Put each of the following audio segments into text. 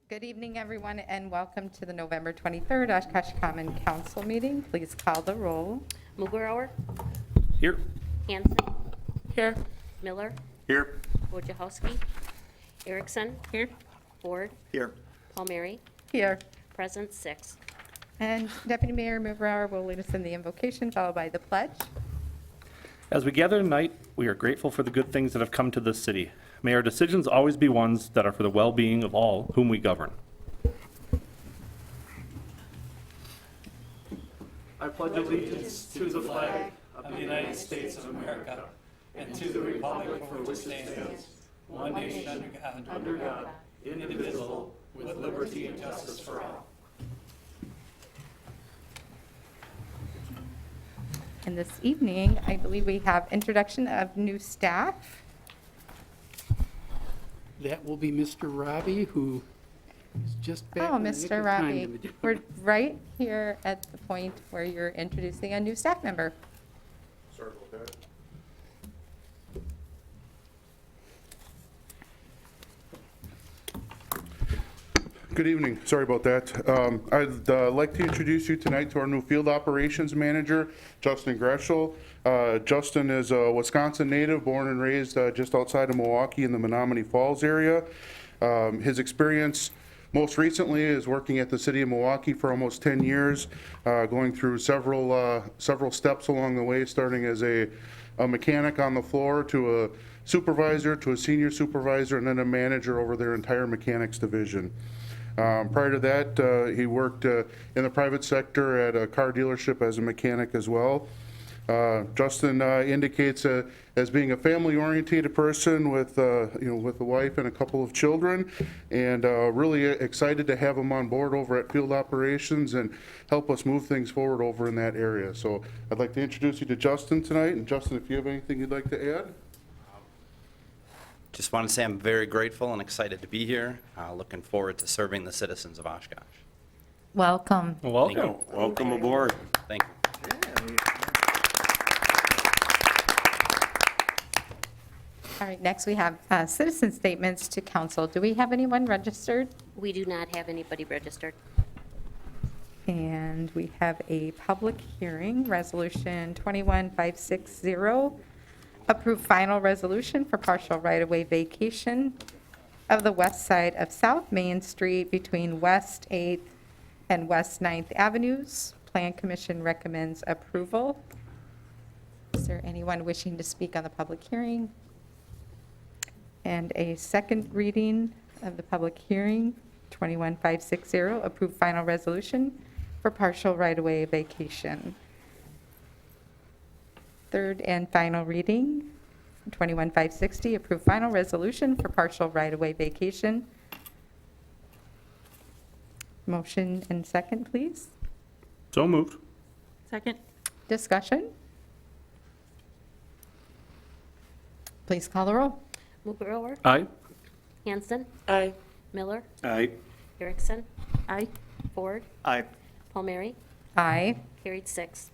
Good evening, everyone, and welcome to the November 23rd Oshkosh Common Council meeting. Please call the roll. Mugrower, Here. Hanson, Here. Miller, Here. Wojciechowski, Erickson. Here. Ford, Here. Palmieri, Here. present 6. And Deputy Mayor Mugrower will lead us in the invocation, followed by the pledge. As we gather tonight, we are grateful for the good things that have come to this city. May our decisions always be ones that are for the well-being of all whom we govern. I pledge allegiance to the flag of the United States of America and to the republic for which it stands, one nation, under God, indivisible, with liberty and justice for all. And this evening, I believe we have introduction of new staff. That will be Mr. Robbie, who is just back Oh, in the nick Mr. of time Robbie, to be- we're right here at the point where you're introducing a new staff member. Sorry about that. Good evening. Sorry about that. I'd like to introduce you tonight to our new field operations manager, Justin Greshel. Justin is a Wisconsin native, born and raised just outside of Milwaukee in the Menominee Falls area. His experience most recently is working at the city of Milwaukee for almost 10 years, going through several steps along the way, starting as a mechanic on the floor to a supervisor to a senior supervisor and then a manager over their entire mechanics division. Prior to that, he worked in the private sector at a car dealership as a mechanic as well. Justin indicates as being a family-oriented person with with a wife and a couple of children, and really excited to have him on board over at Field Operations and help us move things forward over in that area. So I'd like to introduce you to Justin tonight, and Justin, if you have anything you'd like to add. Just want to say I'm very grateful and excited to be here. Looking forward to serving the citizens of Oshkosh. Welcome. Welcome. Welcome aboard. Thank you. All right, next we have citizen statements to council. Do we have anyone registered? We do not have anybody registered. And we have a public hearing, Resolution 21560, approve final resolution for partial right-of-way vacation of the west side of South Main Street between West 8th and West 9th Avenues. Plan Commission recommends approval. Is there anyone wishing to speak on the public hearing? And a second reading of the public hearing, 21560, approve final resolution for partial right-of-way vacation. Third and final reading, 21560, approve final resolution for partial right-of-way vacation. Motion and second, please. So moved. Second. Discussion? Please call the roll. Mugrower, Aye. Hanson. Aye. Miller, Aye. Erickson, Aye. Ford, Aye. Palmieri, Aye. carried 6.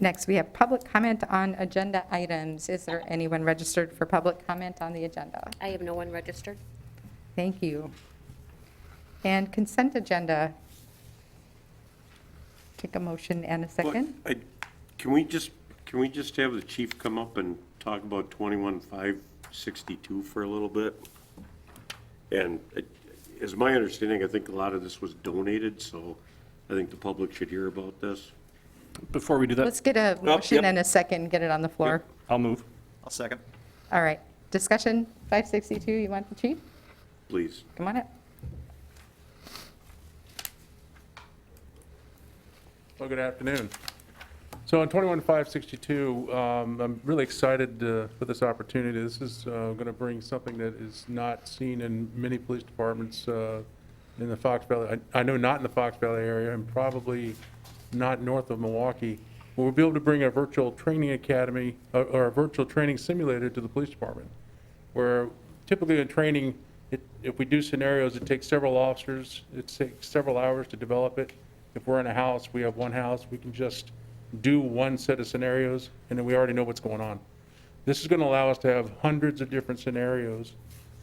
Next, we have public comment on agenda items. Is there anyone registered for public comment on the agenda? I have no one registered. Thank you. And consent agenda. Take a motion and a second. Can we just have the chief come up and talk about 21562 for a little bit? And as my understanding, I think a lot of this was donated, so I think the public should hear about this. Before we do that, Let's get a motion yep. and a second, get it on the floor. I'll move. I'll second. All right. Discussion, 562, you want the chief? Please. Come on up. Well, good afternoon. So on 21562, I'm really excited for this opportunity. This is going to bring something that is not seen in many police departments in the Fox Valley. I know not in the Fox Valley area and probably not north of Milwaukee. We'll be able to bring a virtual training academy or a virtual training simulator to the police department, where typically in training, if we do scenarios, it takes several officers, it takes several hours to develop it. If we're in a house, we have one house, we can just do one set of scenarios, and then we already know what's going on. This is going to allow us to have hundreds of different scenarios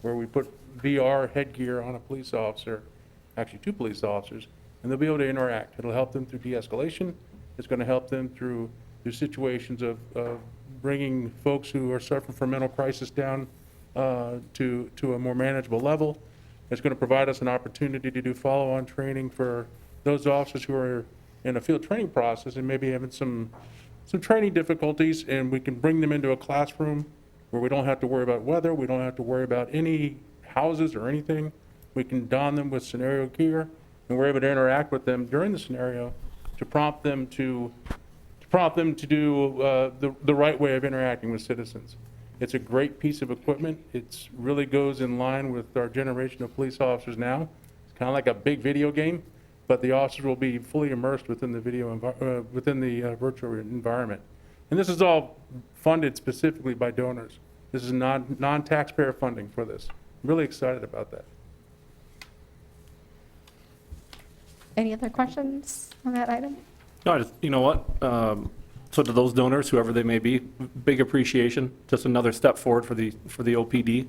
where we put VR headgear on a police officer, actually 2 police officers, and they'll be able to interact. It'll help them through de-escalation. It's going to help them through situations of bringing folks who are suffering from mental crisis down to a more manageable level. It's going to provide us an opportunity to do follow-on training for those officers who are in a field training process and maybe having some training difficulties, and we can bring them into a classroom where we don't have to worry about weather, we don't have to worry about any houses or anything. We can don them with scenario gear, and we're able to interact with them during the scenario to prompt them to do the right way of interacting with citizens. It's a great piece of equipment. It really goes in line with our generation of police officers now. It's kind of like a big video game, but the officers will be fully immersed within the virtual environment. And this is all funded specifically by donors. This is non-taxpayer funding for this. I'm really excited about that. Any other questions on that item? No, you know what? So to those donors, whoever they may be, big appreciation. Just another step forward for the OPD,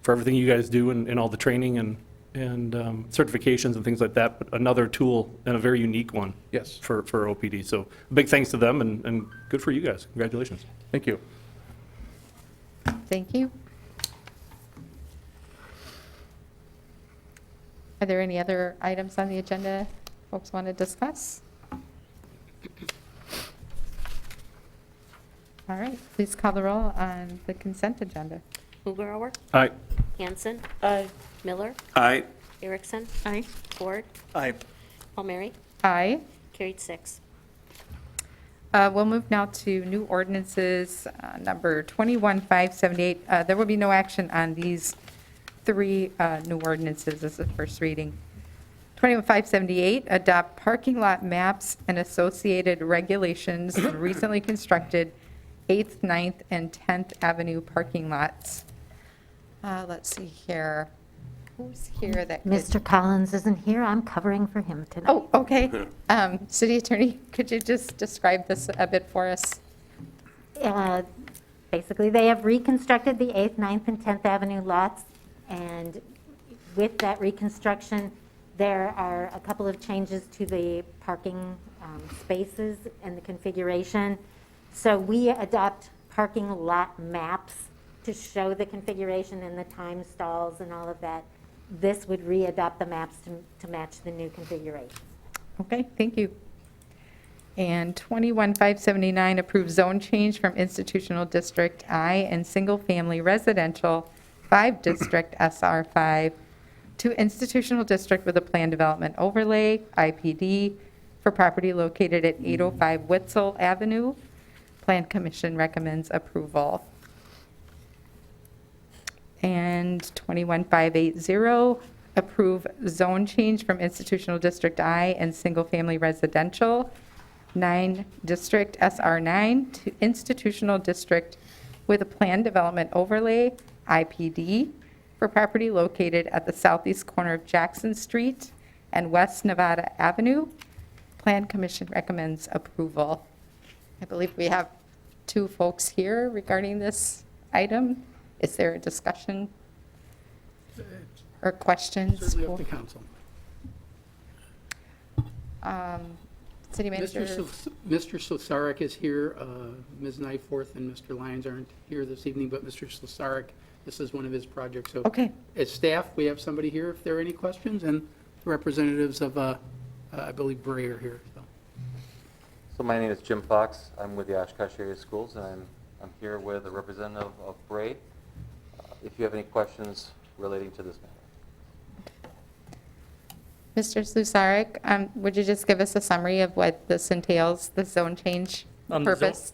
for everything you guys do and all the training and certifications and things like that. But another tool and a very unique one. Yes. For OPD. So big thanks to them and good for you guys. Congratulations. Thank you. Thank you. Are there any other items on the agenda folks want to discuss? All right, please call the roll on the consent agenda. Mugrower, Aye. Hanson, Aye. Miller, Aye. Erickson, Aye. Ford, Aye. Palmieri, Aye. carried 6. We'll move now to new ordinances, number 21578. There will be no action on these 3 new ordinances as a first reading. 21578, adopt parking lot maps and associated regulations for recently constructed 8th, 9th, and 10th Avenue parking lots. Let's see here. Who's here that could? Mr. Collins isn't here. I'm covering for him tonight. Oh, okay. City Attorney, could you just describe this a bit for us? Basically, they have reconstructed the 8th, 9th, and 10th Avenue lots, and with that reconstruction, there are a couple of changes to the parking spaces and the configuration. So we adopt parking lot maps to show the configuration and the time stalls and all of that. This would re-adopt the maps to match the new configuration. Okay, thank you. And 21579, approve zone change from institutional district I and single-family residential 5 district SR5 to institutional district with a plan development overlay, IPD, for property located at 805 Witzel Avenue. Plan Commission recommends approval. And 21580, approve zone change from institutional district I and single-family residential 9 district SR9 to institutional district with a plan development overlay, IPD, for property located at the southeast corner of Jackson Street and West Nevada Avenue. Plan Commission recommends approval. I believe we have 2 folks here regarding this item. Is there a discussion or questions? Certainly up to council. City Manager? Mr. Slesarek is here. Ms. Nyforth and Mr. Lyons aren't here this evening, but Mr. Slesarek, this is one of his projects. So Okay. as staff, we have somebody here if there are any questions, and representatives of, I believe, Bray are here. So my name is Jim Fox. I'm with the Oshkosh Area Schools, and I'm here with a representative of Bray. If you have any questions relating to this matter. Mr. Slesarek, would you just give us a summary of what this entails, the zone change purpose?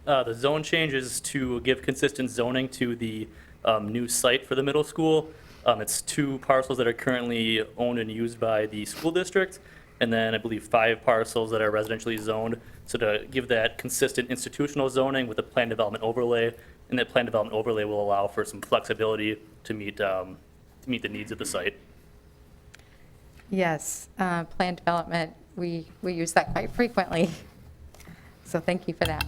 The zone change is to give consistent zoning to the new site for the middle school. It's 2 parcels that are currently owned and used by the school district, and then I believe 5 parcels that are residentially zoned. So to give that consistent institutional zoning with a plan development overlay, and that plan development overlay will allow for some flexibility to meet the needs of the site. Yes, plan development, we use that quite frequently. So thank you for that.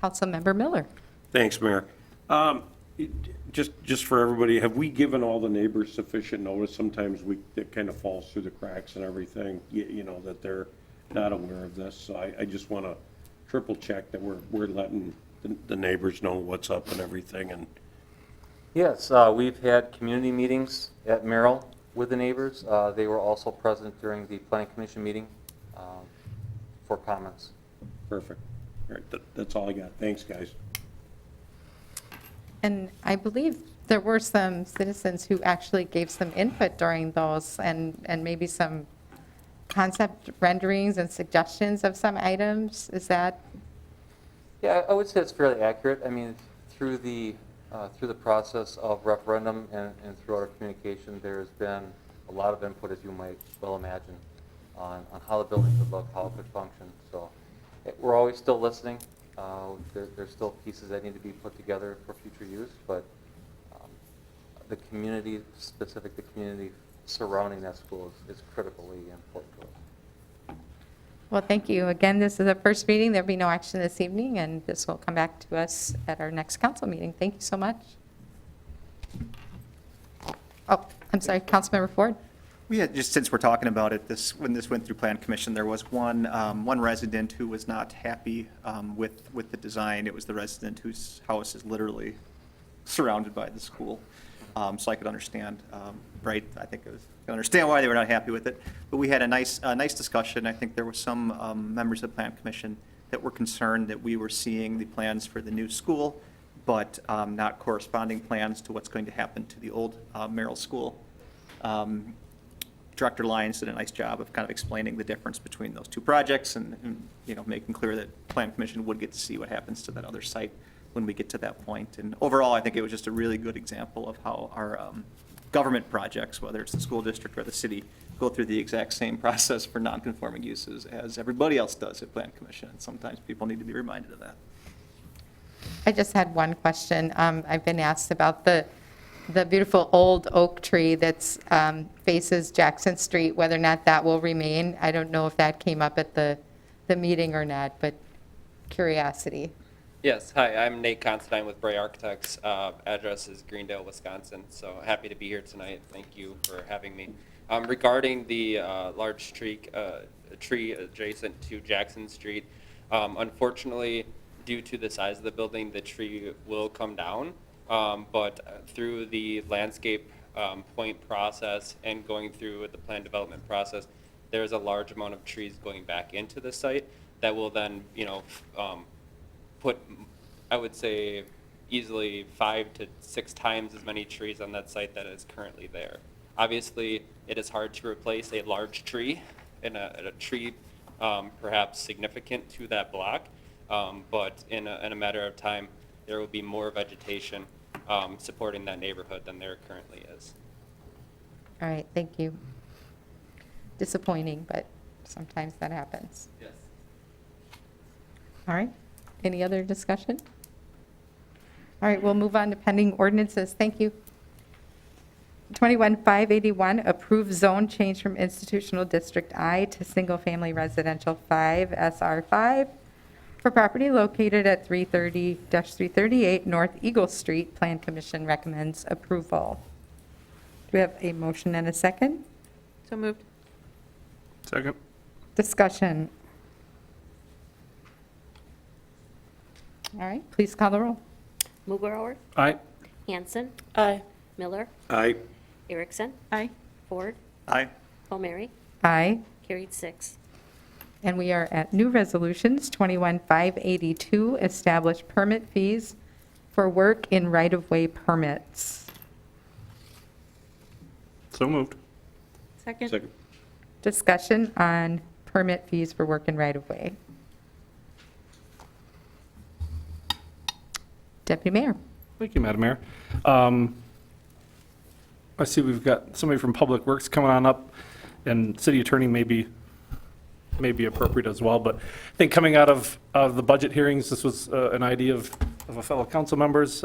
Councilmember Miller. Thanks, Mayor. just for everybody, have we given all the neighbors sufficient notice? Sometimes it kind of falls through the cracks and everything, you know, that they're not aware of this. So I just want to triple check that we're letting the neighbors know what's up and everything. And Yes, we've had community meetings at Merrill with the neighbors. They were also present during the planning commission meeting for comments. perfect. All right, that's all I got. Thanks, guys. And I believe there were some citizens who actually gave some input during those and maybe some concept renderings and suggestions of some items. Is that? Yeah, I would say it's fairly accurate. I mean, through the process of referendum and throughout our communication, there's been a lot of input, as you might well imagine, on how the building could look, how it could function. So we're always still listening. There's still pieces that need to be put together for future use, but the community, the community surrounding that school is critically important to us. Well, thank you. Again, this is the first meeting. There'll be no action this evening, and this will come back to us at our next council meeting. Thank you so much. Oh, I'm sorry, Councilmember Ford. Yeah, just since we're talking about it, when this went through Plan Commission, there was one resident who was not happy with the design. It was the resident whose house is literally surrounded by the school. So I could understand, right? I think I could understand why they were not happy with it. But we had a nice discussion. I think there were some members of Plan Commission that were concerned that we were seeing the plans for the new school, but not corresponding plans to what's going to happen to the old Merrill School. Director Lyons did a nice job of kind of explaining the difference between those two projects and you know, making clear that Plan Commission would get to see what happens to that other site when we get to that point. And overall, I think it was just a really good example of how our government projects, whether it's the school district or the city, go through the exact same process for non-conforming uses as everybody else does at Plan Commission. And sometimes people need to be reminded of that. I just had one question. I've been asked about the beautiful old oak tree that's faces Jackson Street, whether or not that will remain. I don't know if that came up at the meeting or not, but curiosity. Yes, hi, I'm Nate Constantine with Bray Architects. Address is Greendale, Wisconsin. So happy to be here tonight. Thank you for having me. Regarding the large tree adjacent to Jackson Street, unfortunately, due to the size of the building, the tree will come down. But through the landscape point process and going through the plan development process, there's a large amount of trees going back into the site that will then, you know, put, I would say, easily 5 to 6 times as many trees on that site that is currently there. Obviously, it is hard to replace a large tree and a tree perhaps significant to that block, but in a matter of time, there will be more vegetation supporting that neighborhood than there currently is. All right, thank you. Disappointing, but sometimes that happens. Yes. All right, any other discussion? All right, we'll move on to pending ordinances. Thank you. 21-581, approve zone change from institutional district I to single-family residential 5, SR5, for property located at 330-338 North Eagle Street. Plan Commission recommends approval. Do we have a motion and a second? So moved. Second. Discussion. All right, please call the roll. Mugrower, Aye. Hanson, Aye. Miller, Aye. Erickson, Aye. Ford, Aye. Palmieri, Aye. carried 6. And we are at new resolutions, 21-582, establish permit fees for work in right-of-way permits. So moved. Second. Discussion on permit fees for work in right-of-way. Deputy Mayor. Thank you, Madam Mayor. I see we've got somebody from Public Works coming on up, and City Attorney may be appropriate as well, but I think coming out of the budget hearings, this was an idea of a fellow council members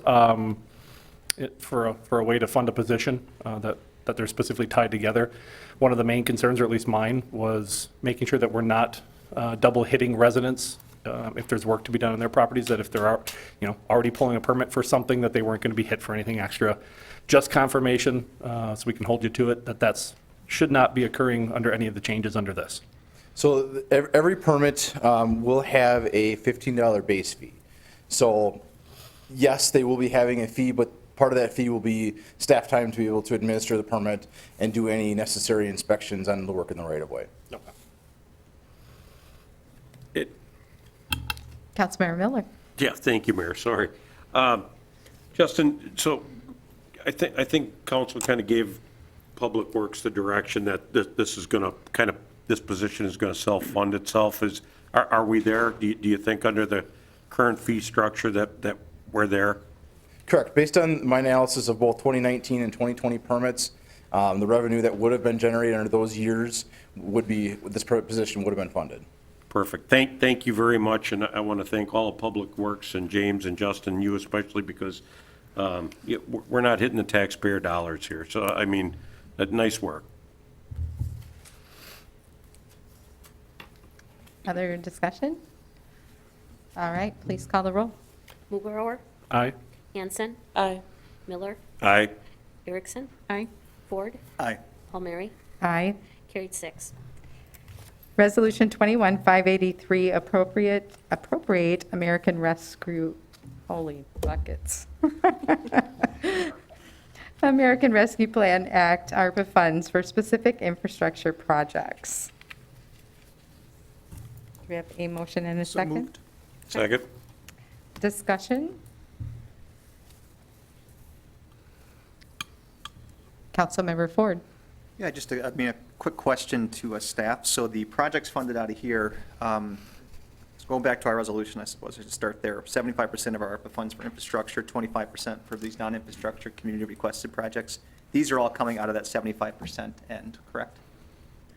for a way to fund a position that they're specifically tied together. One of the main concerns, or at least mine, was making sure that we're not double hitting residents if there's work to be done on their properties, that if they're, already pulling a permit for something, that they weren't going to be hit for anything extra. Just confirmation, so we can hold you to it, that should not be occurring under any of the changes under this. So every permit will have a $15 base fee. So yes, they will be having a fee, but part of that fee will be staff time to be able to administer the permit and do any necessary inspections on the work in the right of way. Councilmember Miller. Yeah, thank you, Mayor, sorry. Justin, so I think council kind of gave Public Works the direction that this is going to this position is going to self-fund itself. Are we there? Do you think under the current fee structure that we're there? Correct. Based on my analysis of both 2019 and 2020 permits, the revenue that would have been generated under those years this position would have been funded. Perfect. Thank you very much, and I want to thank all of Public Works and James and Justin, you especially, because we're not hitting the taxpayer dollars here. So, I mean, nice work. Other discussion? All right, please call the roll. Mughrower, Aye. Hanson. Aye. Miller, Aye. Erickson, Aye. Ford, Aye. Palmieri, Aye. carried 6. Resolution 21-583, appropriate American Rescue, holy buckets. American Rescue Plan Act, ARPA funds for specific infrastructure projects. Do we have a motion and a second? Second. Discussion? Councilmember Ford. Yeah, just a quick question to staff. So the projects funded out of here, so going back to our resolution, I suppose I should start there. 75% of our ARPA funds for infrastructure, 25% for these non-infrastructure community requested projects. These are all coming out of that 75% end, correct?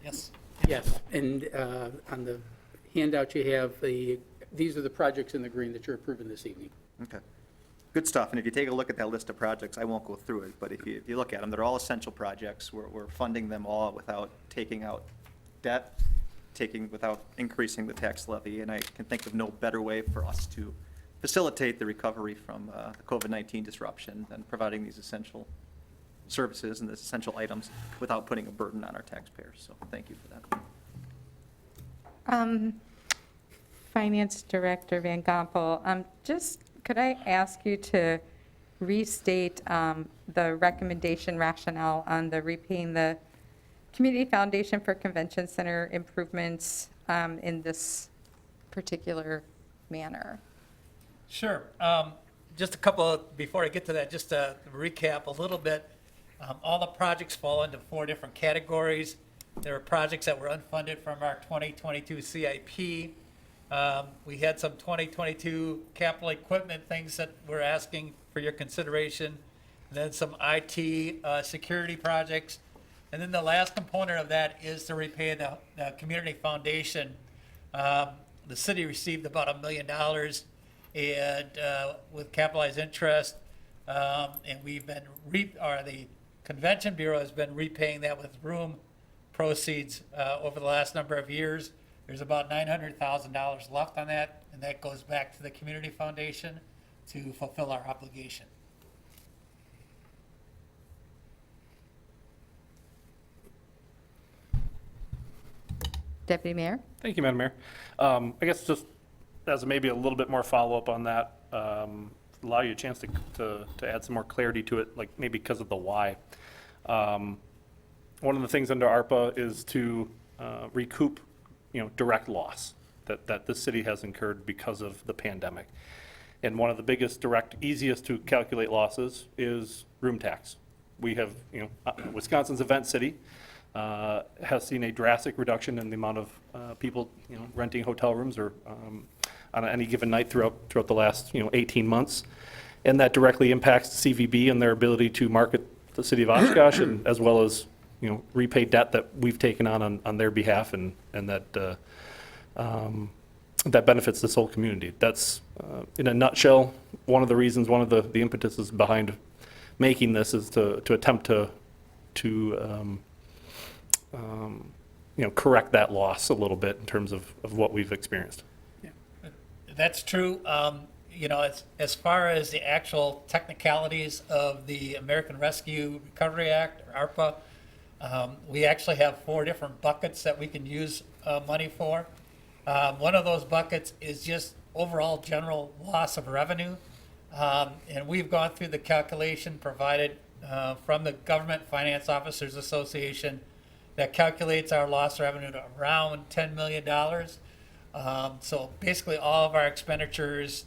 Yes. Yes, and on the handout you have, these are the projects in the green that you're approving this evening. Okay. Good stuff. And if you take a look at that list of projects, I won't go through it, but if you look at them, they're all essential projects. We're funding them all without taking out debt, without increasing the tax levy, and I can think of no better way for us to facilitate the recovery from the COVID-19 disruption than providing these essential services and these essential items without putting a burden on our taxpayers. So thank you for that. Finance Director Van Gompel, could I ask you to restate the recommendation rationale on the repaying the Community Foundation for Convention Center improvements in this particular manner? Sure. Just a couple, before I get to that, just to recap a little bit. All the projects fall into 4 different categories. There are projects that were unfunded from our 2022 CIP. We had some 2022 capital equipment things that we're asking for your consideration. And then some IT security projects. And then the last component of that is to repay the Community Foundation. The city received about $1 million and with capitalized interest. And we've been, the Convention Bureau has been repaying that with room proceeds over the last number of years. There's about $900,000 left on that, and that goes back to the Community Foundation to fulfill our obligation. Deputy Mayor? Thank you, Madam Mayor. I guess just as maybe a little bit more follow-up on that, allow you a chance to add some more clarity to it, like maybe because of the why. One of the things under ARPA is to recoup, direct loss that this city has incurred because of the pandemic. And one of the biggest, direct, easiest to calculate losses is room tax. We have, Wisconsin's event city has seen a drastic reduction in the amount of people, renting hotel rooms or on any given night throughout the last, 18 months. And that directly impacts the CVB and their ability to market the city of Oshkosh and as well as, repay debt that we've taken on their behalf and that that benefits this whole community. That's, in a nutshell, one of the reasons, one of the impetuses behind making this is to attempt to correct that loss a little bit in terms of what we've experienced. That's true. You know, as far as the actual technicalities of the American Rescue Recovery Act, or ARPA, we actually have 4 different buckets that we can use money for. One of those buckets is just overall general loss of revenue. And we've gone through the calculation provided from the Government Finance Officers Association that calculates our lost revenue to around $10 million. So basically, all of our expenditures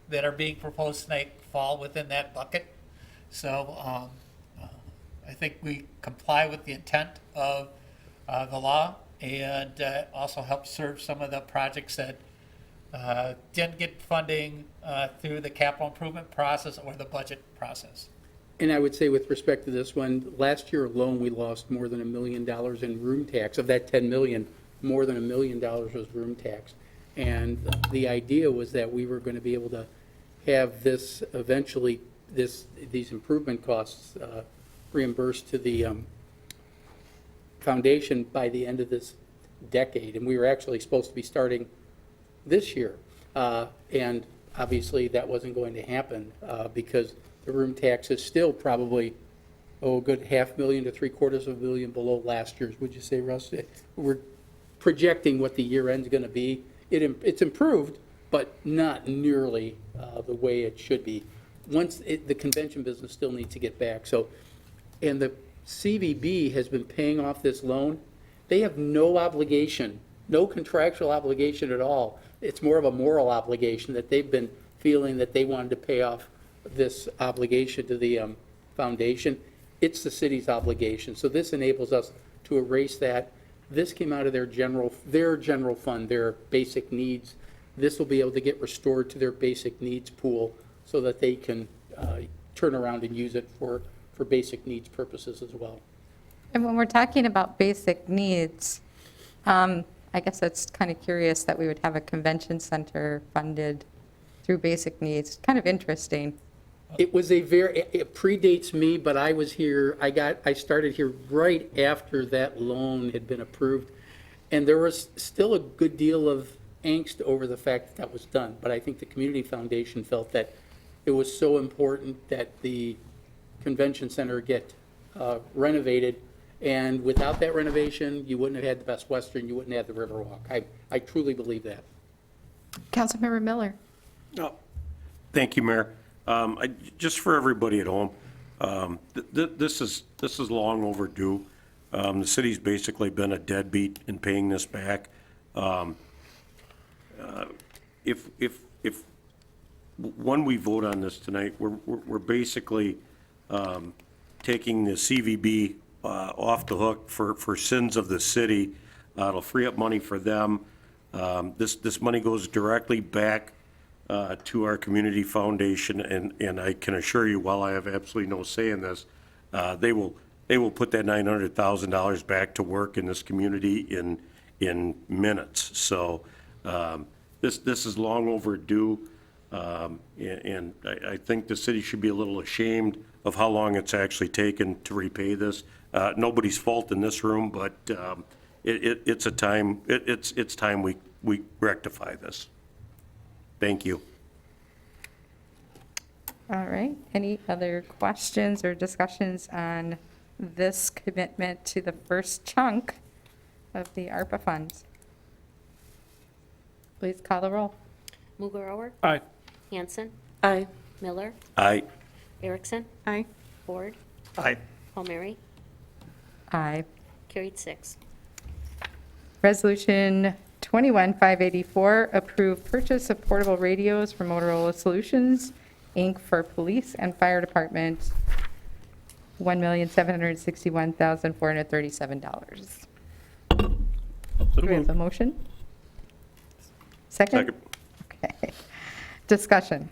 that are being proposed tonight fall within that bucket. So I think we comply with the intent of the law, and also help serve some of the projects that didn't get funding through the capital improvement process or the budget process. And I would say with respect to this one, last year alone, we lost more than $1 million in room tax. Of that 10 million, more than $1 million was room tax. And the idea was that we were going to be able to have this eventually, these improvement costs reimbursed to the foundation by the end of this decade. And we were actually supposed to be starting this year. And obviously, that wasn't going to happen because the room tax is still probably, a good $500,000 to $750,000 below last year's. Would you say, Russ? We're projecting what the year end's going to be. It's improved, but not nearly the way it should be. The convention business still needs to get back. So, and the CVB has been paying off this loan. They have no obligation, no contractual obligation at all. It's more of a moral obligation that they've been feeling that they wanted to pay off this obligation to the foundation. It's the city's obligation. So this enables us to erase that. This came out of their general fund, their basic needs. This will be able to get restored to their basic needs pool so that they can turn around and use it for basic needs purposes as well. And when we're talking about basic needs, I guess it's kind of curious that we would have a convention center funded through basic needs. Kind of interesting. It was it predates me, but I was here, I started here right after that loan had been approved. And there was still a good deal of angst over the fact that that was done. But I think the Community Foundation felt that it was so important that the convention center get renovated. And without that renovation, you wouldn't have had the Best Western, you wouldn't have the Riverwalk. I truly believe that. Councilmember Miller. Oh, thank you, Mayor. Just for everybody at home, this is long overdue. The city's basically been a deadbeat in paying this back. If when we vote on this tonight, we're basically taking the CVB off the hook for sins of the city. It'll free up money for them. This money goes directly back to our community foundation, and I can assure you, while I have absolutely no say in this, they will put that $900,000 back to work in this community in minutes. So this is long overdue, and I think the city should be a little ashamed of how long it's actually taken to repay this. Nobody's fault in this room, but it's time we rectify this. Thank you. All right. Any other questions or discussions on this commitment to the first chunk of the ARPA funds? Please call the roll. Mugrower, Aye. Hanson, Aye. Miller, Aye. Erickson, Aye. Ford, Aye. Palmieri, Aye. carried 6. Resolution 21-584, approve purchase of portable radios from Motorola Solutions, Inc. for police and fire department, $1,761,437. Do we have a motion? Second? Okay. Discussion.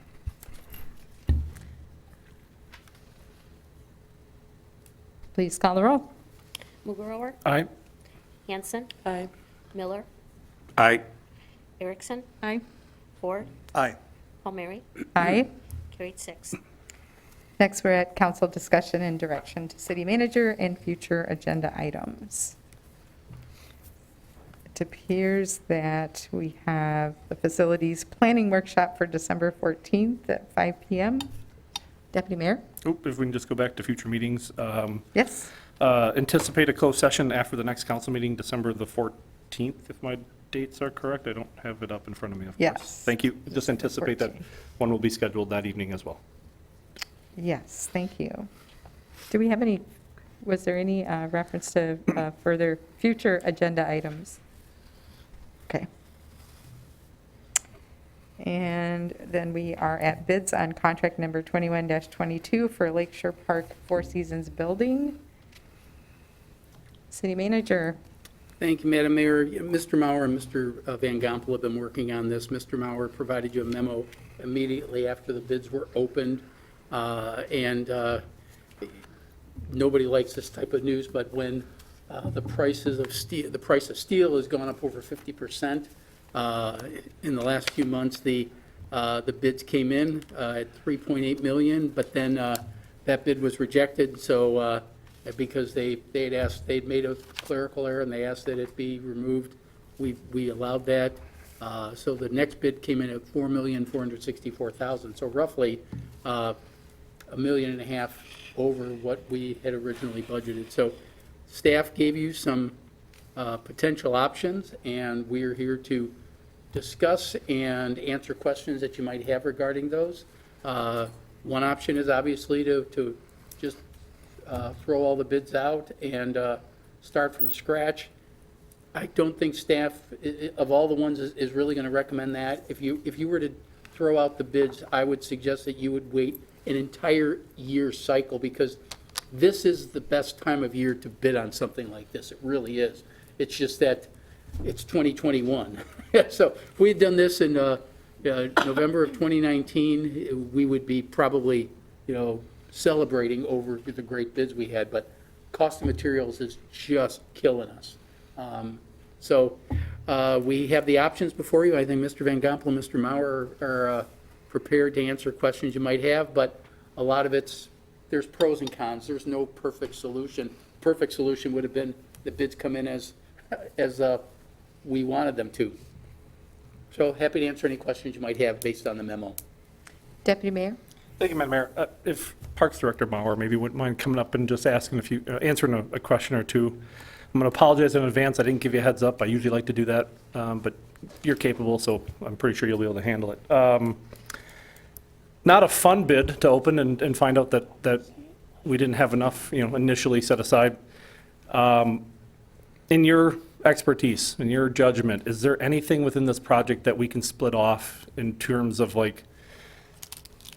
Please call the roll. Mugrower, Aye. Hanson, Aye. Miller, Aye. Erickson, Aye. Ford, Aye. Palmieri, Aye. carried 6. Next, we're at council discussion and direction to city manager and future agenda items. It appears that we have the facilities planning workshop for December 14th at 5 PM. Deputy Mayor? Oop, if we can just go back to future meetings. Yes? Anticipate a closed session after the next council meeting, December the 14th, if my dates are correct. I don't have it up in front of me, of course. Yes. Thank you. Just anticipate that 14th. one will be scheduled that evening as well. Yes, thank you. Do we have any, was there any reference to further future agenda items? Okay. And then we are at bids on contract number 21-22 for Lakeshore Park Four Seasons Building. City Manager. Thank you, Madam Mayor. Mr. Mauer and Mr. Van Gompel have been working on this. Mr. Mauer provided you a memo immediately after the bids were opened. Nobody likes this type of news, but when the price of steel has gone up over 50% in the last few months, the bids came in at $3.8 million, but then that bid was rejected. So because they'd made a clerical error and they asked that it be removed, we allowed that. So the next bid came in at $4,464,000. So roughly $1.5 million over what we had originally budgeted. So staff gave you some potential options, and we're here to discuss and answer questions that you might have regarding those. One option is obviously to just throw all the bids out and start from scratch. I don't think staff, of all the ones, is really going to recommend that. If you were to throw out the bids, I would suggest that you would wait an entire year cycle, because this is the best time of year to bid on something like this. It really is. It's just that it's 2021. So if we had done this in November of 2019, we would be probably, celebrating over the great bids we had, but cost of materials is just killing us. So we have the options before you. I think Mr. Van Gompel and Mr. Mauer are prepared to answer questions you might have, but a lot of there's pros and cons. There's no perfect solution. Perfect solution would have been the bids come in as we wanted them to. So happy to answer any questions you might have based on the memo. Deputy Mayor? Thank you, Madam Mayor. If Parks Director Bauer maybe wouldn't mind coming up and just asking answering a question or two. I'm going to apologize in advance. I didn't give you a heads up. I usually like to do that, but you're capable, so I'm pretty sure you'll be able to handle it. Not a fun bid to open and find out that we didn't have enough, initially set aside. In your expertise, in your judgment, is there anything within this project that we can split off in terms of like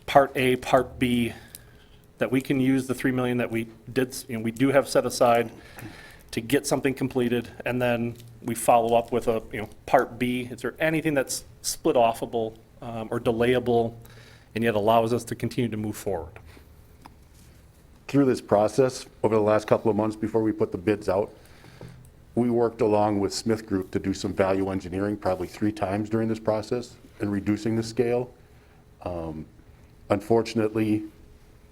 Part A, Part B, that we can use the $3 million that we did, we do have set aside to get something completed, and then we follow up with a, Part B? Is there anything that's split offable or delayable, and yet allows us to continue to move forward? Through this process, over the last couple of months before we put the bids out, we worked along with Smith Group to do some value engineering probably 3 times during this process and reducing the scale. Unfortunately,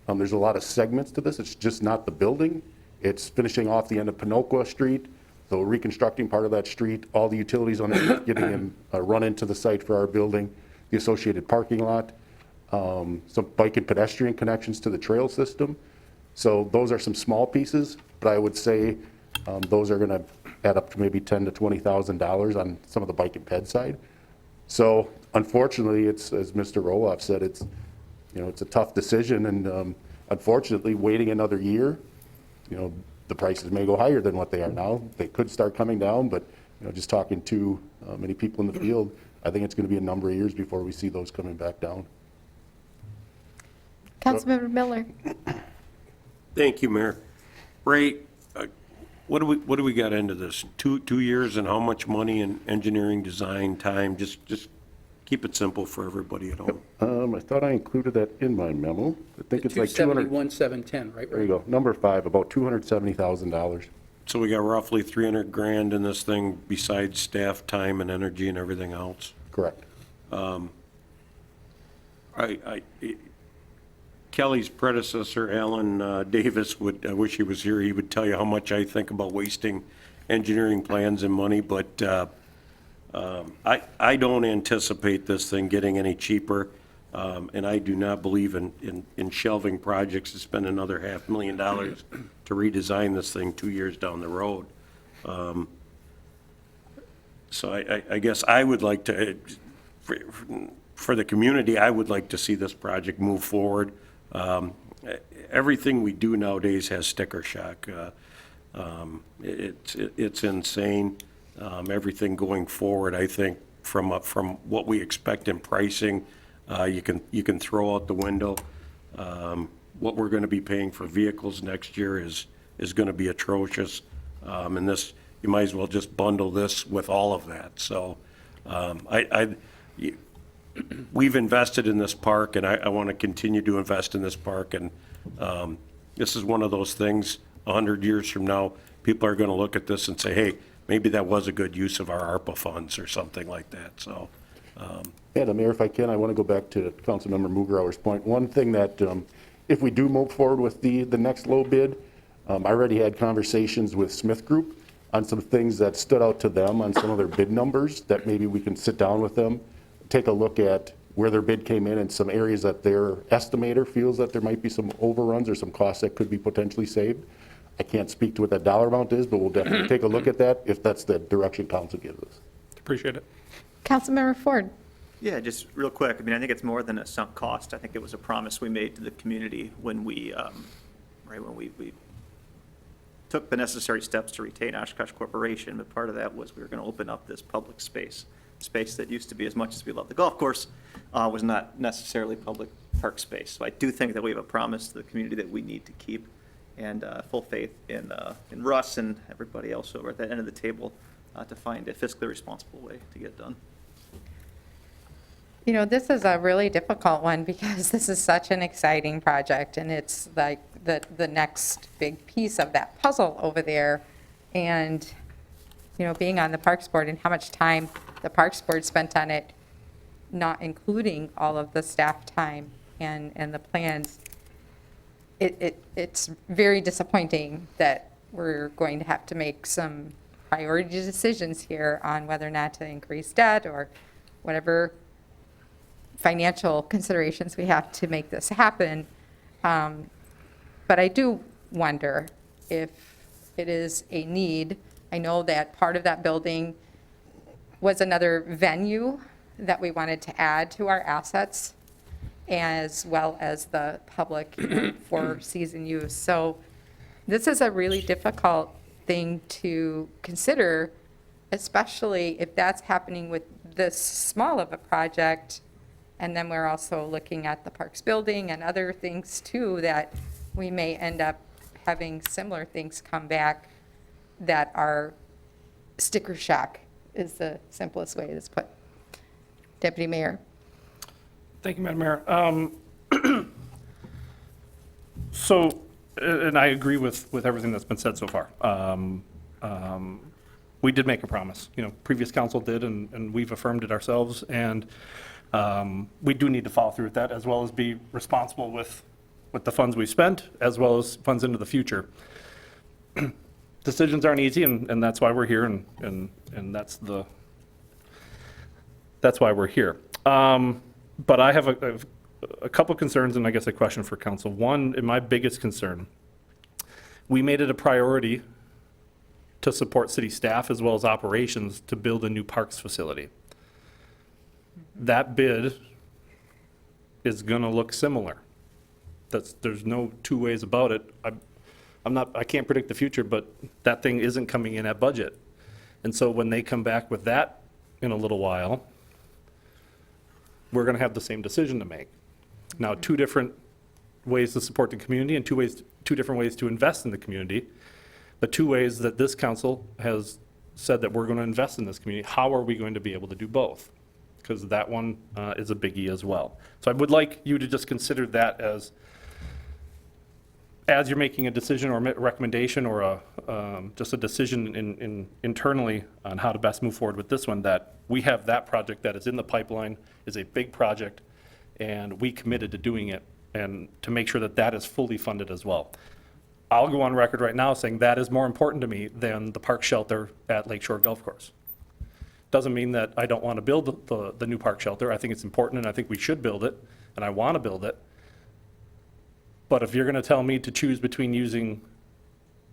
there's a lot of segments to this. It's just not the building. It's finishing off the end of Pinocchio Street, so reconstructing part of that street, all the utilities on it getting in, run into the site for our building, the associated parking lot, some bike and pedestrian connections to the trail system. So those are some small pieces, but I would say those are going to add up to maybe $10,000 to $20,000 on some of the bike and ped side. So unfortunately, it's, as Mr. Roloff said, it's a tough decision, and unfortunately, waiting another year, the prices may go higher than what they are now. They could start coming down, but just talking to many people in the field, I think it's going to be a number of years before we see those coming back down. Councilmember Miller? Thank you, Mayor. Ray, what do we got into this? 2 years, and how much money in engineering, design, time? Just keep it simple for everybody at home. I thought I included that in my memo. I think it's like 271,710, right? There you go. Number 5, about $270,000. So we got roughly 300 grand in this thing besides staff, time, and energy and everything else. Correct. Kelly's predecessor, Alan Davis, I wish he was here, he would tell you how much I think about wasting engineering plans and money, but I don't anticipate this thing getting any cheaper, and I do not believe in shelving projects to spend another $500,000 to redesign this thing 2 years down the road. So I guess I would like to, for the community, I would like to see this project move forward. Everything we do nowadays has sticker shock. It's insane. Everything going forward, I think, from what we expect in pricing, you can throw out the window. What we're going to be paying for vehicles next year is going to be atrocious. And this, you might as well just bundle this with all of that. So we've invested in this park, and I want to continue to invest in this park. And this is one of those things, 100 years from now, people are going to look at this and say, hey, maybe that was a good use of our ARPA funds or something like that. So, Yeah, Mayor, if I can, I want to go back to Councilmember Mugrauer's point. One thing that, if we do move forward with the next low bid, I already had conversations with Smith Group on some things that stood out to them on some of their bid numbers that maybe we can sit down with them, take a look at where their bid came in and some areas that their estimator feels that there might be some overruns or some costs that could be potentially saved. I can't speak to what that dollar amount is, but we'll definitely take a look at that if that's the direction council gives us. Appreciate it. Councilmember Ford. Yeah, just real quick, I mean, I think it's more than a sunk cost. I think it was a promise we made to the community when we, when we took the necessary steps to retain Oshkosh Corporation, but part of that was we were going to open up this public space that used to be, as much as we love the golf course, was not necessarily public park space. So I do think that we have a promise to the community that we need to keep, and full faith in Russ and everybody else over at that end of the table to find a fiscally responsible way to get it done. You know, this is a really difficult one because this is such an exciting project, and it's like the next big piece of that puzzle over there. And, you know, being on the Parks Board and how much time the Parks Board spent on it, not including all of the staff time and the plans, it's very disappointing that we're going to have to make some priority decisions here on whether or not to increase debt or whatever financial considerations we have to make this happen. But I do wonder if it is a need. I know that part of that building was another venue that we wanted to add to our assets, as well as the public for season use. So this is a really difficult thing to consider, especially if that's happening with this small of a project. And then we're also looking at the Parks building and other things too, that we may end up having similar things come back that are sticker shock, is the simplest way it's put. Deputy Mayor. Thank you, Madam Mayor. So, and I agree with everything that's been said so far. We did make a promise, you know, previous council did, and we've affirmed it ourselves, and we do need to follow through with that, as well as be responsible with the funds we spent, as well as funds into the future. Decisions aren't easy, and that's why we're here, and that's why we're here. But I have a couple concerns, and I guess a question for council. One, and my biggest concern, we made it a priority to support city staff as well as operations to build a new parks facility. That bid is gonna look similar. There's no two ways about it. I can't predict the future, but that thing isn't coming in at budget. And so when they come back with that in a little while, we're gonna have the same decision to make. Now, two different ways to support the community and two different ways to invest in the community. The two ways that this council has said that we're gonna invest in this community, how are we going to be able to do both? Because that one is a biggie as well. So I would like you to just consider that as you're making a decision or a recommendation or just a decision internally on how to best move forward with this one, that we have that project that is in the pipeline, is a big project, and we committed to doing it, and to make sure that that is fully funded as well. I'll go on record right now saying that is more important to me than the park shelter at Lakeshore Golf Course. Doesn't mean that I don't want to build the new park shelter. I think it's important, and I think we should build it, and I want to build it. But if you're going to tell me to choose between using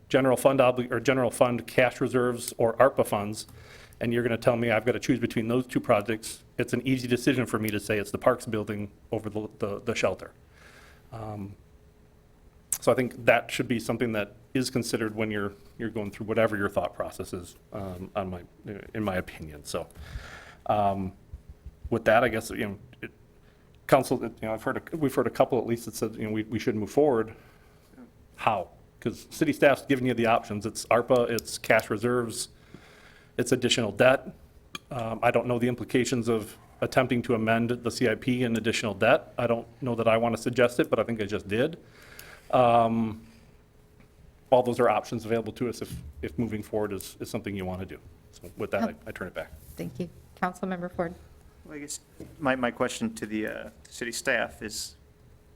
general fund cash reserves or ARPA funds, and you're going to tell me I've got to choose between those two projects, it's an easy decision for me to say it's the parks building over the shelter. So I think that should be something that is considered when you're going through whatever your thought process is, in my opinion. So with that, I guess, council, we've heard a couple at least that said, we should move forward. How? Because city staff's giving you the options. It's ARPA, it's cash reserves, it's additional debt. I don't know the implications of attempting to amend the CIP and additional debt. I don't know that I want to suggest it, but I think I just did. All those are options available to us if moving forward is something you want to do. So with that, I turn it back. Thank you. Councilmember Ford. Well, I guess my question to the city staff is,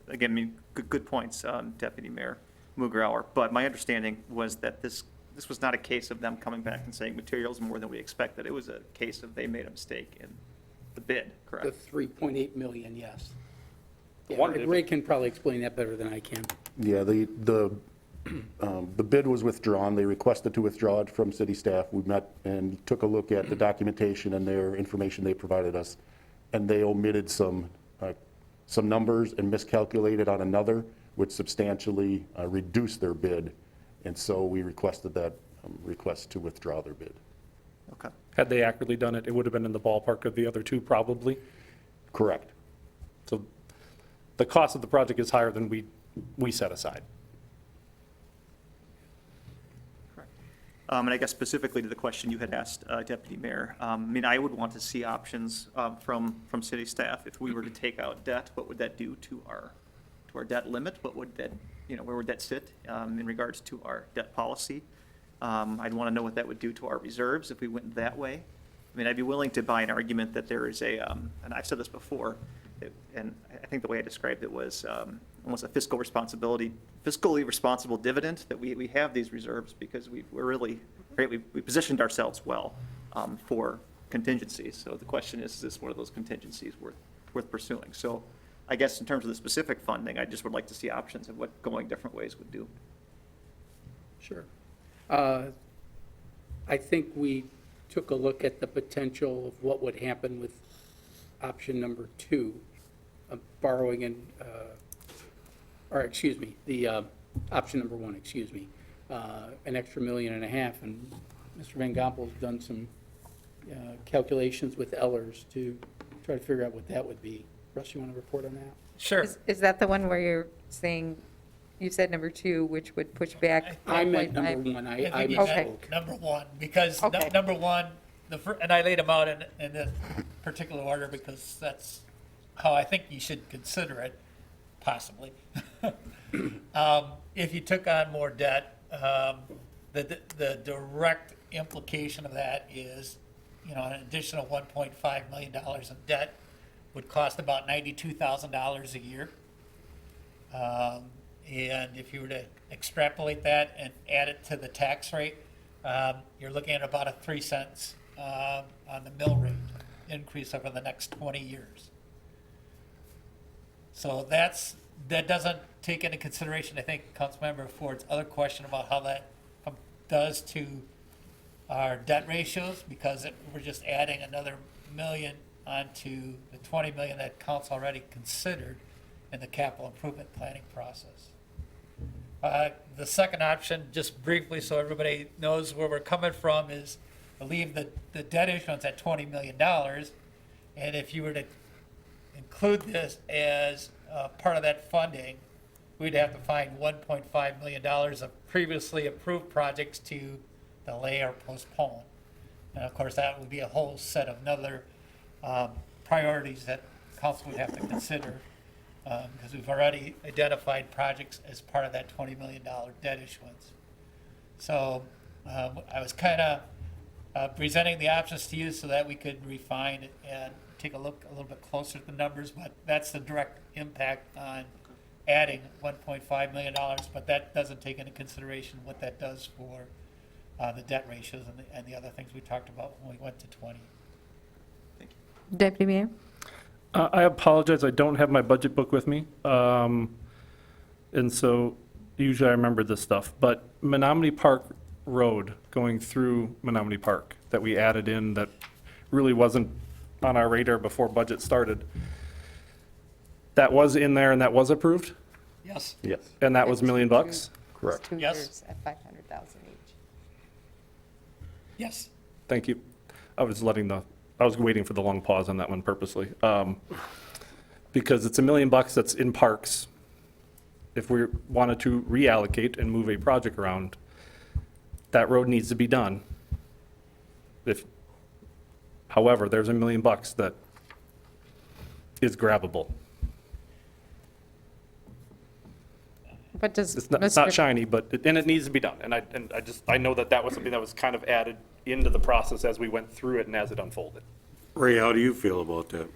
again, I mean, good points, Deputy Mayor Mugrauer, but my understanding was that this was not a case of them coming back and saying materials more than we expected. It was a case of they made a mistake in the bid, correct? The 3.8 million, yes. Yeah, One- Ray can probably explain that better than I can. Yeah, the bid was withdrawn. They requested to withdraw it from city staff. We met and took a look at the documentation and their information they provided us, and they omitted some numbers and miscalculated on another, which substantially reduced their bid. And so we requested that request to withdraw their bid. Okay. Had they accurately done it, it would have been in the ballpark of the other two, probably. Correct. So the cost of the project is higher than we set aside. And I guess specifically to the question you had asked, Deputy Mayor, I mean, I would want to see options from city staff. If we were to take out debt, what would that do to our debt limit? What would that, where would that sit in regards to our debt policy? I'd want to know what that would do to our reserves if we went that way. I mean, I'd be willing to buy an argument that there is and I've said this before, and I think the way I described it was almost a fiscally responsible dividend, that we have these reserves because we positioned ourselves well for contingencies. So the question is this one of those contingencies worth pursuing? So I guess in terms of the specific funding, I just would like to see options of what going different ways would do. Sure. I think we took a look at the potential of what would happen with option number 2, borrowing and, option number 1, an extra $1.5 million. And Mr. Van Gompel's done some calculations with Ellers to try to figure out what that would be. Russ, you want to report on that? Sure. Is that the one where you're saying, you said number 2, which would push back? I meant 1.5? number 1. I think you misspoke. meant number 1, because Okay. number 1, and I laid them out in this particular order because that's how I think you should consider it, possibly. If you took on more debt, the direct implication of that is, an additional $1.5 million in debt would cost about $92,000 a year. And if you were to extrapolate that and add it to the tax rate, you're looking at about a 3 cents on the mill rate increase over the next 20 years. So that doesn't take into consideration, I think, Councilmember Ford's other question about how that does to our debt ratios, because we're just adding another million onto the 20 million that council already considered in the capital improvement planning process. The second option, just briefly so everybody knows where we're coming from, is to leave the debt issuance at $20 million. And if you were to include this as part of that funding, we'd have to find $1.5 million of previously approved projects to delay or postpone. And of course, that would be a whole set of other priorities that council would have to consider, because we've already identified projects as part of that $20 million debt issuance. So I was kind of presenting the options to you so that we could refine it and take a look a little bit closer at the numbers, but that's the direct impact on adding $1.5 million, but that doesn't take into consideration what that does for the debt ratios and the other things we talked about when we went to 20. Deputy Mayor? I apologize, I don't have my budget book with me. And so usually I remember this stuff, but Menominee Park Road going through Menominee Park that we added in that really wasn't on our radar before budget started. That was in there and that was approved? Yes. Yes, And that was $1 million? correct. 2 Yes. years at 500,000 each. Yes. Thank you. I was waiting for the long pause on that one purposely. Because it's $1 million that's in parks. If we wanted to reallocate and move a project around, that road needs to be done. However, there's $1 million that is grabbable. What does It's not shiny, but, and it needs to be done. And I know that was something that was kind of added into the process as we went through it and as it unfolded. Ray, how do you feel about that?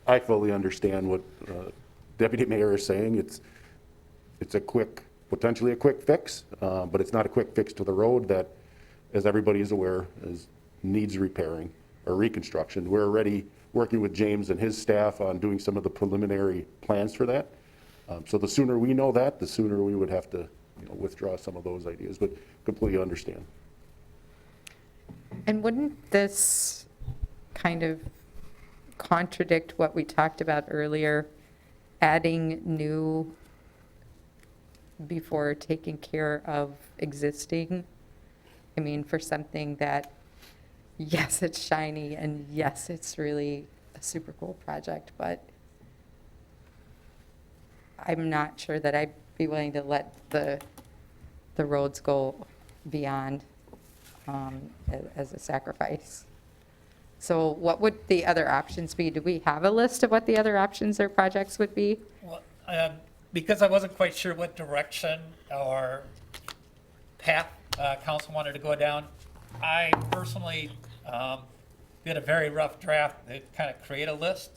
I fully understand what Deputy Mayor is saying. It's a potentially a quick fix, but it's not a quick fix to the road that, as everybody is aware, needs repairing or reconstruction. We're already working with James and his staff on doing some of the preliminary plans for that. So the sooner we know that, the sooner we would have to withdraw some of those ideas, but completely understand. And wouldn't this kind of contradict what we talked about earlier, adding new before taking care of existing? I mean, for something that, yes, it's shiny, and yes, it's really a super cool project, but I'm not sure that I'd be willing to let the roads go beyond as a sacrifice. So what would the other options be? Do we have a list of what the other options or projects would be? Well, because I wasn't quite sure what direction or path council wanted to go down, I personally did a very rough draft to kind of create a list,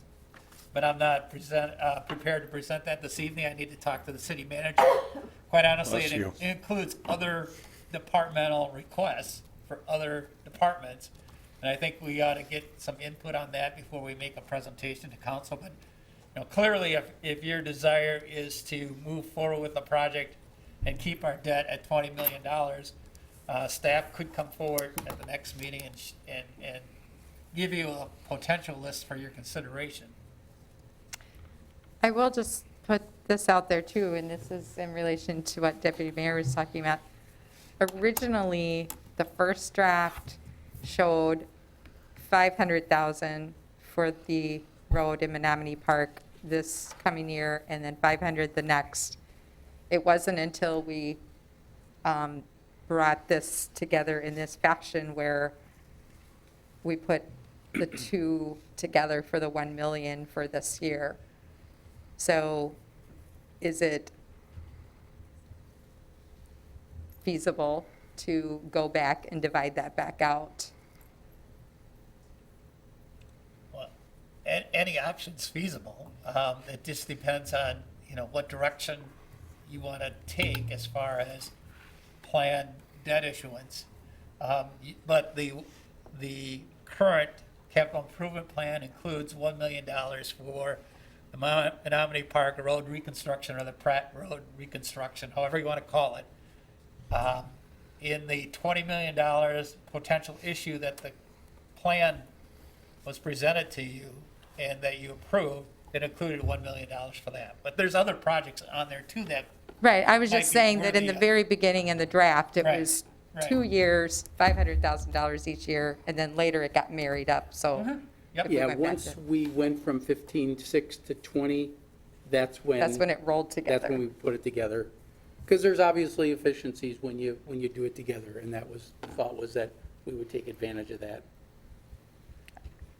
but I'm not prepared to present that this evening. I need to talk to the city manager. Quite honestly, Bless it you. includes other departmental requests for other departments. And I think we ought to get some input on that before we make a presentation to council. But clearly, if your desire is to move forward with the project and keep our debt at $20 million, staff could come forward at the next meeting and give you a potential list for your consideration. I will just put this out there too, and this is in relation to what Deputy Mayor was talking about. Originally, the first draft showed 500,000 for the road in Menominee Park this coming year, and then 500 the next. It wasn't until we brought this together in this fashion where we put the two together for the 1 million for this year. So is it feasible to go back and divide that back out? Well, any option's feasible. It just depends on, what direction you want to take as far as planned debt issuance. But the current capital improvement plan includes $1 million for the Menominee Park Road reconstruction or the Pratt Road reconstruction, however you want to call it. In the $20 million potential issue that the plan was presented to you and that you approved, it included $1 million for that. But there's other projects on there too that. Right, I was might just be saying that in the worthy of- very beginning in the draft, it Right, was right. 2 years, $500,000 each year, and then later it got married up, so. Yep. if we Yeah, went back once to- we went from 15.6 to 20, that's when. That's when it rolled That's when we together. put it together. Because there's obviously efficiencies when you do it together, and that was, the thought was that we would take advantage of that.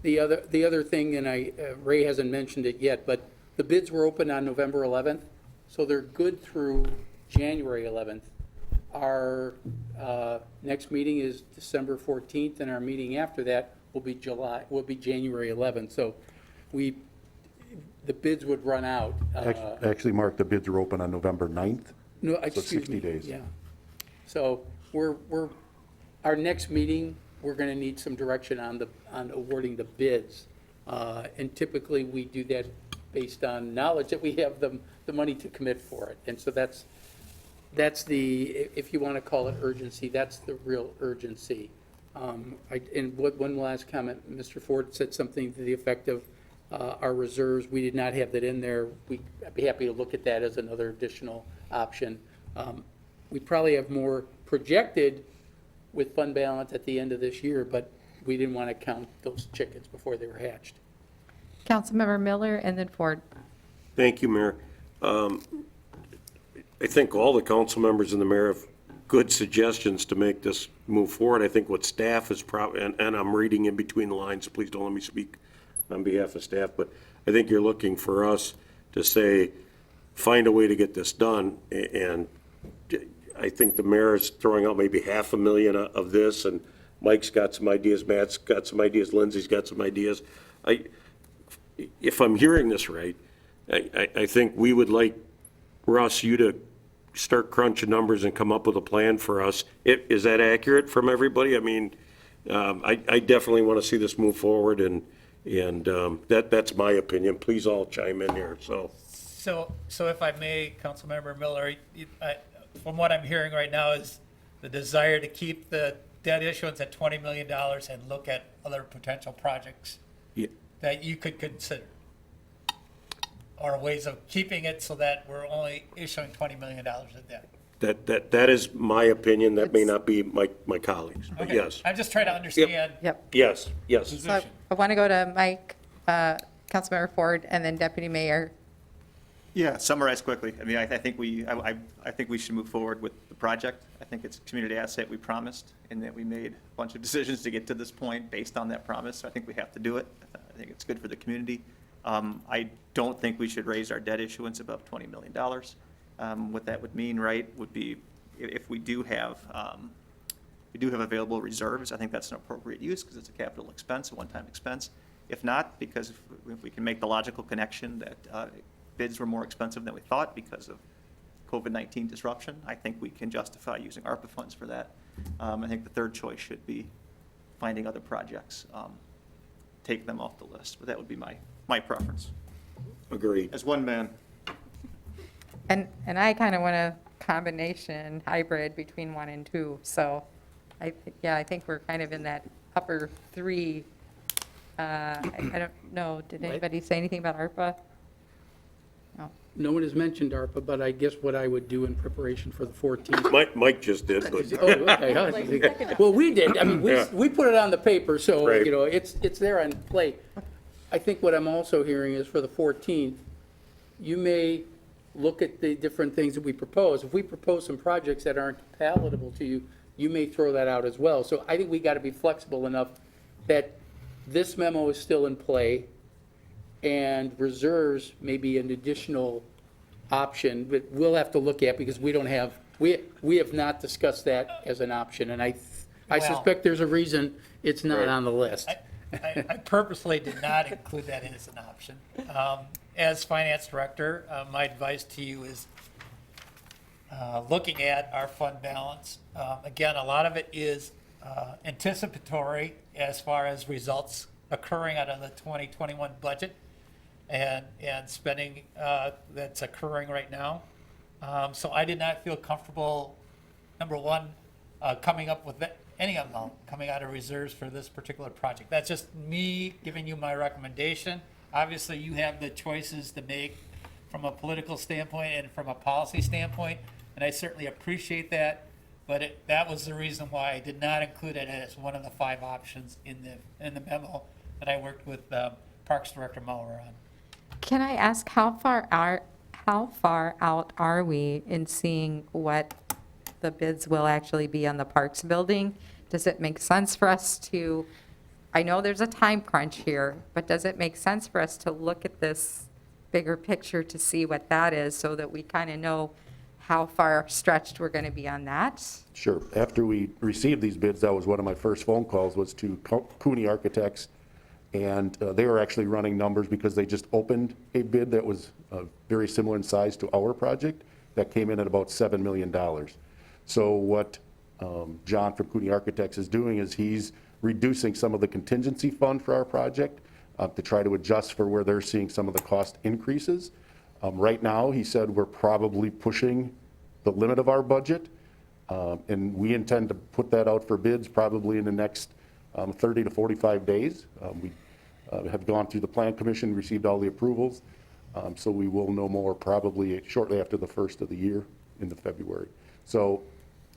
The other thing, and Ray hasn't mentioned it yet, but the bids were open on November 11th, so they're good through January 11th. Our next meeting is December 14th, and our meeting after that will be January 11th. So the bids would run out. Actually, Mark, the bids are open on November 9th. No, So excuse 60 me. days. Yeah. So our next meeting, we're going to need some direction on awarding the bids. And typically, we do that based on knowledge that we have the money to commit for it. And so that's the, if you want to call it urgency, that's the real urgency. And one last comment, Mr. Ford said something to the effect of our reserves. We did not have that in there. I'd be happy to look at that as another additional option. We probably have more projected with fund balance at the end of this year, but we didn't want to count those chickens before they were hatched. Councilmember Miller and then Ford. Thank you, Mayor. I think all the council members and the mayor have good suggestions to make this move forward. I think what staff is probably, and I'm reading in between the lines, so please don't let me speak on behalf of staff, but I think you're looking for us to say, find a way to get this done, and I think the mayor is throwing out maybe $500,000 of this, and Mike's got some ideas, Matt's got some ideas, Lindsay's got some ideas. If I'm hearing this right, I think we would like, Russ, you to start crunching numbers and come up with a plan for us. Is that accurate from everybody? I mean, I definitely want to see this move forward, and that's my opinion. Please all chime in here, so. So if I may, Councilmember Miller, from what I'm hearing right now is the desire to keep the debt issuance at $20 million and look at other potential projects Yeah. that you could consider, or ways of keeping it so that we're only issuing $20 million of debt. That is my opinion. That may not be my colleagues, but Okay. yes. I'm just trying to understand. Yep. Yes, yes. So I want to go to Mike, Councilmember Ford, and then Deputy Mayor. Yeah, summarize quickly. I mean, I think I think we should move forward with the project. I think it's a community asset we promised, and that we made a bunch of decisions to get to this point based on that promise. So I think we have to do it. I think it's good for the community. I don't think we should raise our debt issuance above $20 million. What that would mean, right, would be if we do have available reserves, I think that's an appropriate use because it's a capital expense, a one-time expense. If not, because if we can make the logical connection that bids were more expensive than we thought because of COVID-19 disruption, I think we can justify using ARPA funds for that. I think the third choice should be finding other projects, take them off the list, but that would be my preference. Agreed. As one man. And I kind of want a combination hybrid between 1 and 2. So I think we're kind of in that upper 3. I don't know, did anybody say anything about ARPA? No. No one has mentioned ARPA, but I guess what I would do in preparation for the 14th. Mike just did, but. Oh, okay. Well, we did. I mean, we put it on the paper, so, Right. you know, it's there on plate. I think what I'm also hearing is for the 14th, you may look at the different things that we propose. If we propose some projects that aren't palatable to you, you may throw that out as well. So I think we got to be flexible enough that this memo is still in play, and reserves may be an additional option, but we'll have to look at, because we don't have, we have not discussed that as an option, and I Well- suspect there's a reason it's not on the list. I purposely did not include that as an option. As finance director, my advice to you is looking at our fund balance. Again, a lot of it is anticipatory as far as results occurring out of the 2021 budget and spending that's occurring right now. So I did not feel comfortable, number one, coming up with any amount coming out of reserves for this particular project. That's just me giving you my recommendation. Obviously, you have the choices to make from a political standpoint and from a policy standpoint, and I certainly appreciate that. But that was the reason why I did not include it as one of the 5 options in the memo that I worked with Parks Director Maurer on. Can I ask how far out are we in seeing what the bids will actually be on the Parks building? Does it make sense for us to, I know there's a time crunch here, but does it make sense for us to look at this bigger picture to see what that is so that we kind of know how far stretched we're going to be on that? Sure. After we received these bids, that was one of my first phone calls, was to Cooney Architects And they are actually running numbers because they just opened a bid that was very similar in size to our project that came in at about $7 million. So what John from Cooney Architects is doing is he's reducing some of the contingency fund for our project to try to adjust for where they're seeing some of the cost increases. Right now, he said we're probably pushing the limit of our budget, and we intend to put that out for bids probably in the next 30 to 45 days. We have gone through the Plan Commission, received all the approvals, so we will know more probably shortly after the first of the year in the February. So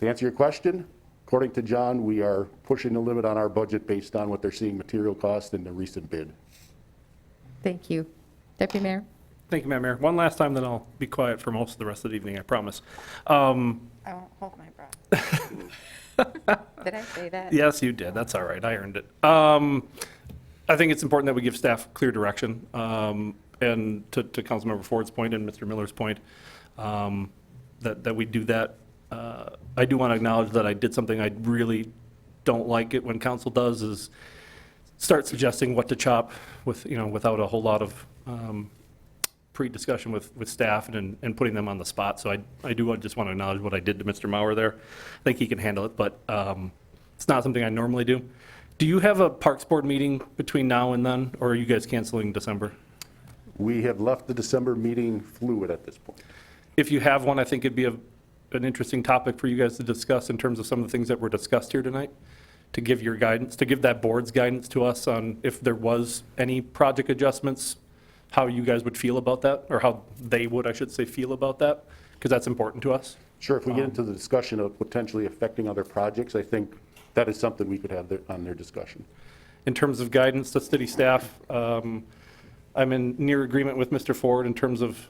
to answer your question, according to John, we are pushing the limit on our budget based on what they're seeing material cost in the recent bid. Thank you. Deputy Mayor? Thank you, Madam Mayor. One last time, then I'll be quiet for most of the rest of the evening, I promise. I won't hold my breath. Did I say that? Yes, you did. That's all right. I earned it. I think it's important that we give staff clear direction. And to Councilmember Ford's point and Mr. Miller's point, that we do that. I do want to acknowledge that I did something I really don't like it when council does, is start suggesting what to chop with, without a whole lot of pre-discussion with staff and putting them on the spot. So I do just want to acknowledge what I did to Mr. Mauer there. I think he can handle it, but it's not something I normally do. Do you have a Parks Board meeting between now and then, or are you guys canceling December? We have left the December meeting fluid at this point. If you have one, I think it'd be an interesting topic for you guys to discuss in terms of some of the things that were discussed here tonight, to give your guidance, to give that board's guidance to us on if there was any project adjustments, how you guys would feel about that, or how they would, I should say, feel about that, because that's important to us. Sure, if we get into the discussion of potentially affecting other projects, I think that is something we could have on their discussion. In terms of guidance to city staff, I'm in near agreement with Mr. Ford in terms of,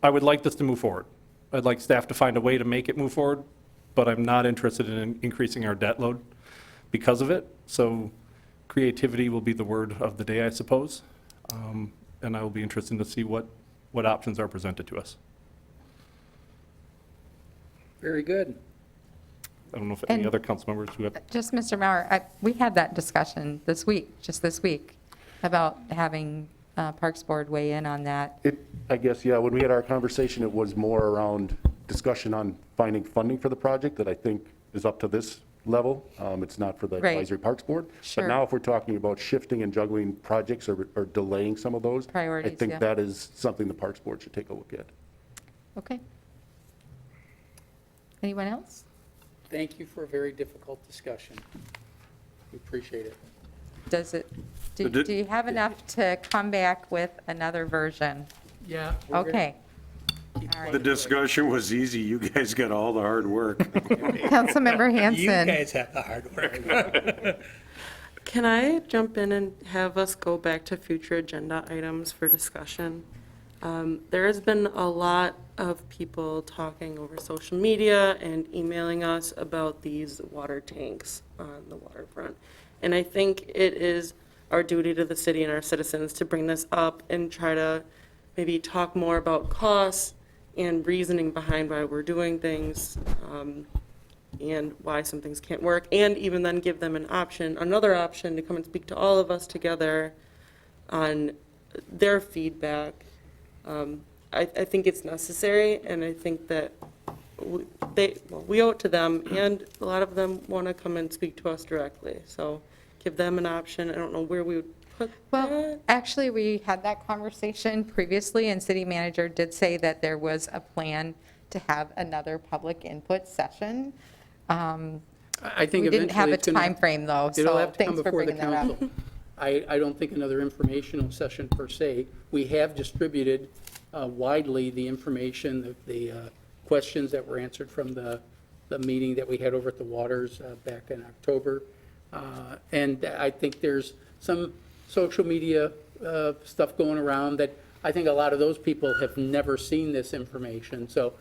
I would like this to move forward. I'd like staff to find a way to make it move forward, but I'm not interested in increasing our debt load because of it. So creativity will be the word of the day, I suppose. And I will be interested to see what options are presented to us. Very good. I don't know if any And- other council members who have. Just Mr. Mauer, we had that discussion this week, about having Parks Board weigh in on that. I guess, yeah, when we had our conversation, it was more around discussion on finding funding for the project that I think is up to this level. It's not for the Right. Advisory Parks Board. Sure. But now if we're talking about shifting and juggling projects or delaying some of those, Priorities, I think yeah. that is something the Parks Board should take a look at. Okay. Anyone else? Thank you for a very difficult discussion. We appreciate it. Do you have enough to come back with another version? Yeah. Okay. The discussion was easy. You guys got all the hard work. Councilmember Hanson. You guys have the hard work. Can I jump in and have us go back to future agenda items for discussion? There has been a lot of people talking over social media and emailing us about these water tanks on the waterfront. And I think it is our duty to the city and our citizens to bring this up and try to maybe talk more about costs and reasoning behind why we're doing things, and why some things can't work, and even then give them another option to come and speak to all of us together on their feedback. I think it's necessary, and I think that we owe it to them, and a lot of them want to come and speak to us directly. So give them an option. I don't know where we would put Well, that. actually, we had that conversation previously, and city manager did say that there was a plan to have another public input session. I think We didn't have eventually a it's gonna- timeframe, though, It'll so have to come thanks for before the bringing that up. council. I don't think another informational session per se. We have distributed widely the information, the questions that were answered from the meeting that we had over at the Waters back in October. And I think there's some social media stuff going around that I think a lot of those people have never seen this information. So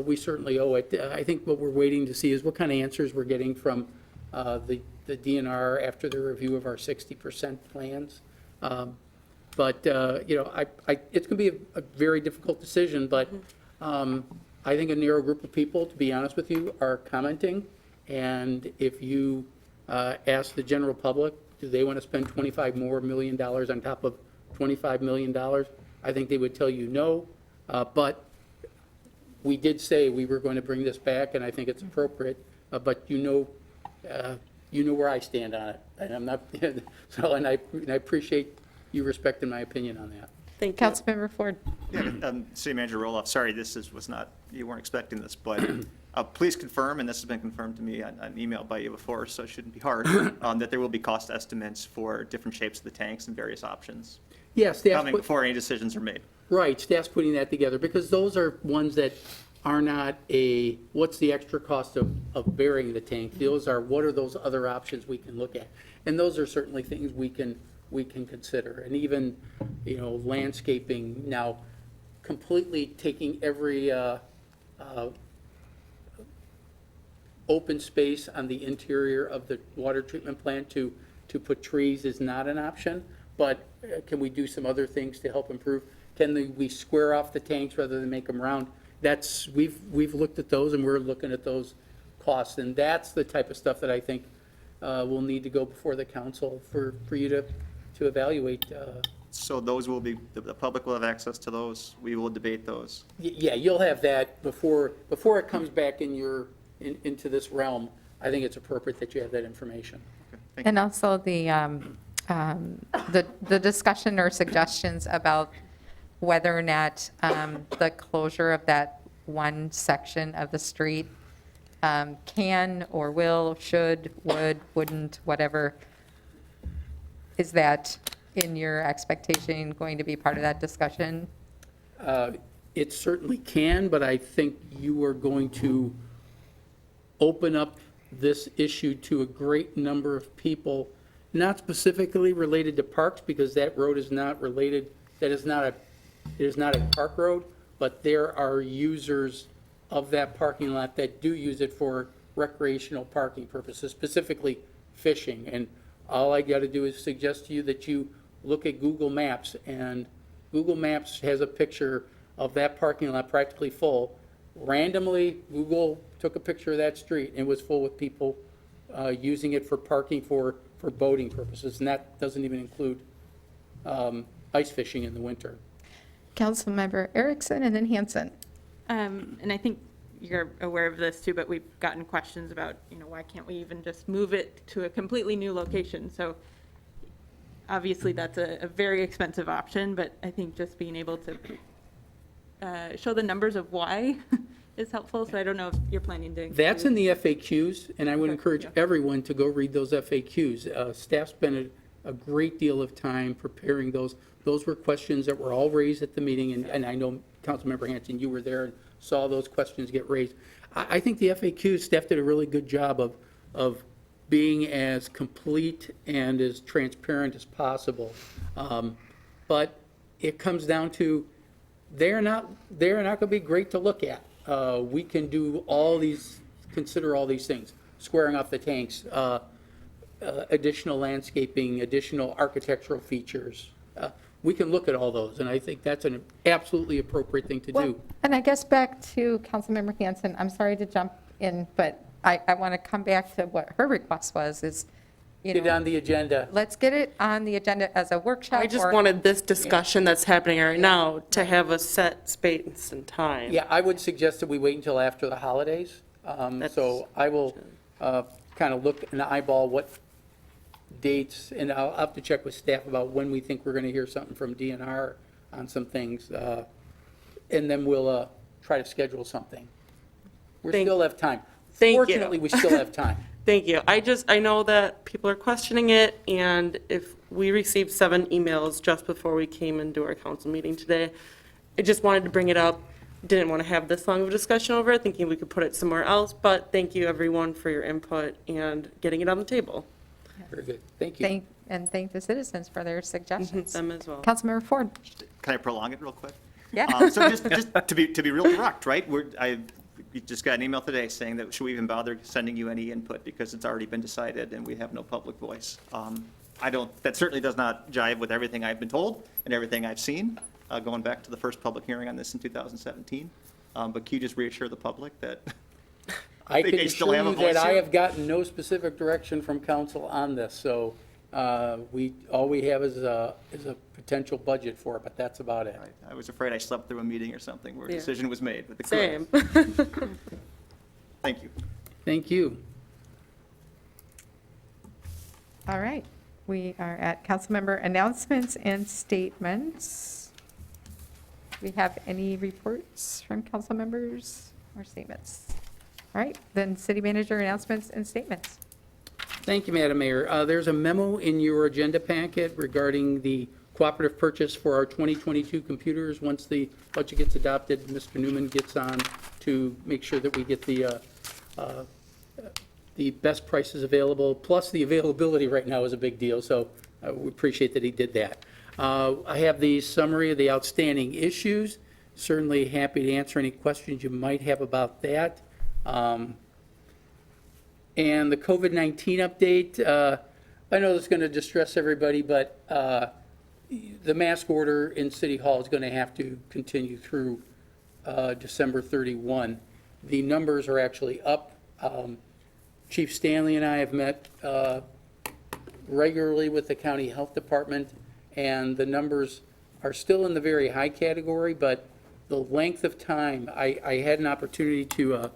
we certainly owe it. I think what we're waiting to see is what kind of answers we're getting from the DNR after the review of our 60% plans. But, it's going to be a very difficult decision, but I think a narrow group of people, to be honest with you, are commenting. And if you ask the general public do they want to spend $25 million on top of $25 million? I think they would tell you no, but we did say we were going to bring this back, and I think it's appropriate, but you know where I stand on it, and I'm not, so, and I appreciate you respecting my opinion on that. Thank you. Councilmember Ford. City Manager Roloff, sorry, was not, you weren't expecting this, but please confirm, and this has been confirmed to me on email by you before, so it shouldn't be hard, that there will be cost estimates for different shapes of the tanks and various options. Yes, Coming before any decisions are made. Right, staff's putting that together, because those are ones that are not what's the extra cost of burying the tank? Those are, what are those other options we can look at? And those are certainly things we can consider. And even, landscaping, now completely taking every open space on the interior of the water treatment plant to put trees is not an option, but can we do some other things to help improve? Can we square off the tanks rather than make them round? We've looked at those, and we're looking at those costs, and that's the type of stuff that I think will need to go before the council for you to evaluate. So those will be, the public will have access to those, we will debate those. Yeah, you'll have that before it comes back into this realm. I think it's appropriate that you have that information. And also the discussion or suggestions about whether or not the closure of that one section of the street can or will, should, would, wouldn't, whatever, is that in your expectation going to be part of that discussion? It certainly can, but I think you are going to open up this issue to a great number of people, not specifically related to parks, because that road is not related, it is not a park road, but there are users of that parking lot that do use it for recreational parking purposes, specifically fishing. And all I got to do is suggest to you that you look at Google Maps, and Google Maps has a picture of that parking lot practically full. Randomly, Google took a picture of that street, and it was full with people using it for parking for boating purposes, and that doesn't even include ice fishing in the winter. Councilmember Erickson and then Hanson. And I think you're aware of this too, but we've gotten questions about, why can't we even just move it to a completely new location? So obviously that's a very expensive option, but I think just being able to show the numbers of why is helpful. So I don't know if you're planning to. That's in the FAQs, and I would encourage everyone to go read those FAQs. Staff spent a great deal of time preparing those. Those were questions that were all raised at the meeting, and I know, Councilmember Hanson, you were there and saw those questions get raised. I think the FAQs, staff did a really good job of being as complete and as transparent as possible. But it comes down to, they're not going to be great to look at. We can do consider all these things, squaring off the tanks, additional landscaping, additional architectural features. We can look at all those, and I think that's an absolutely appropriate thing to do. And I guess back to Councilmember Hanson, I'm sorry to jump in, but I want to come back to what her request was, is, Get it on the agenda. let's get it on the agenda as a workshop. I just or- wanted this discussion that's happening right now to have a set space and time. Yeah, I would suggest that we wait until after the holidays. So I will kind of look and eyeball what dates, and I'll have to check with staff about when we think we're going to hear something from DNR on some things. And then we'll try to schedule something. We still have time. Thank you. Fortunately, we still have time. Thank you. I know that people are questioning it, and if we received 7 emails just before we came into our council meeting today, I just wanted to bring it up. Didn't want to have this long of a discussion over it, thinking we could put it somewhere else, but thank you everyone for your input and getting it on the table. Very good. Thank you. Thank the citizens for their suggestions. Them as well. Councilmember Ford. Can I prolong it real quick? Yeah. So just to be real direct, right? We just got an email today saying that should we even bother sending you any input because it's already been decided and we have no public voice. That certainly does not jive with everything I've been told and everything I've seen, going back to the first public hearing on this in 2017. But can you just reassure the public that I can they still assure have a you voice that I here? have gotten no specific direction from council on this, so All we have is a potential budget for it, but that's about it. I was afraid I slept through a meeting or something where a Yeah. decision was made, but the Same. Thank you. Thank you. All right, we are at councilmember announcements and statements. Do we have any reports from council members or statements? All right, then city manager announcements and statements. Thank you, Madam Mayor. There's a memo in your agenda packet regarding the cooperative purchase for our 2022 computers. Once the budget gets adopted, Mr. Newman gets on to make sure that we get the best prices available, plus the availability right now is a big deal, so we appreciate that he did that. I have the summary of the outstanding issues. Certainly happy to answer any questions you might have about that. And the COVID-19 update, I know it's going to distress everybody, but the mask order in City Hall is going to have to continue through December 31. The numbers are actually up. Chief Stanley and I have met regularly with the county health department, and the numbers are still in the very high category, but the length of time, I had an opportunity to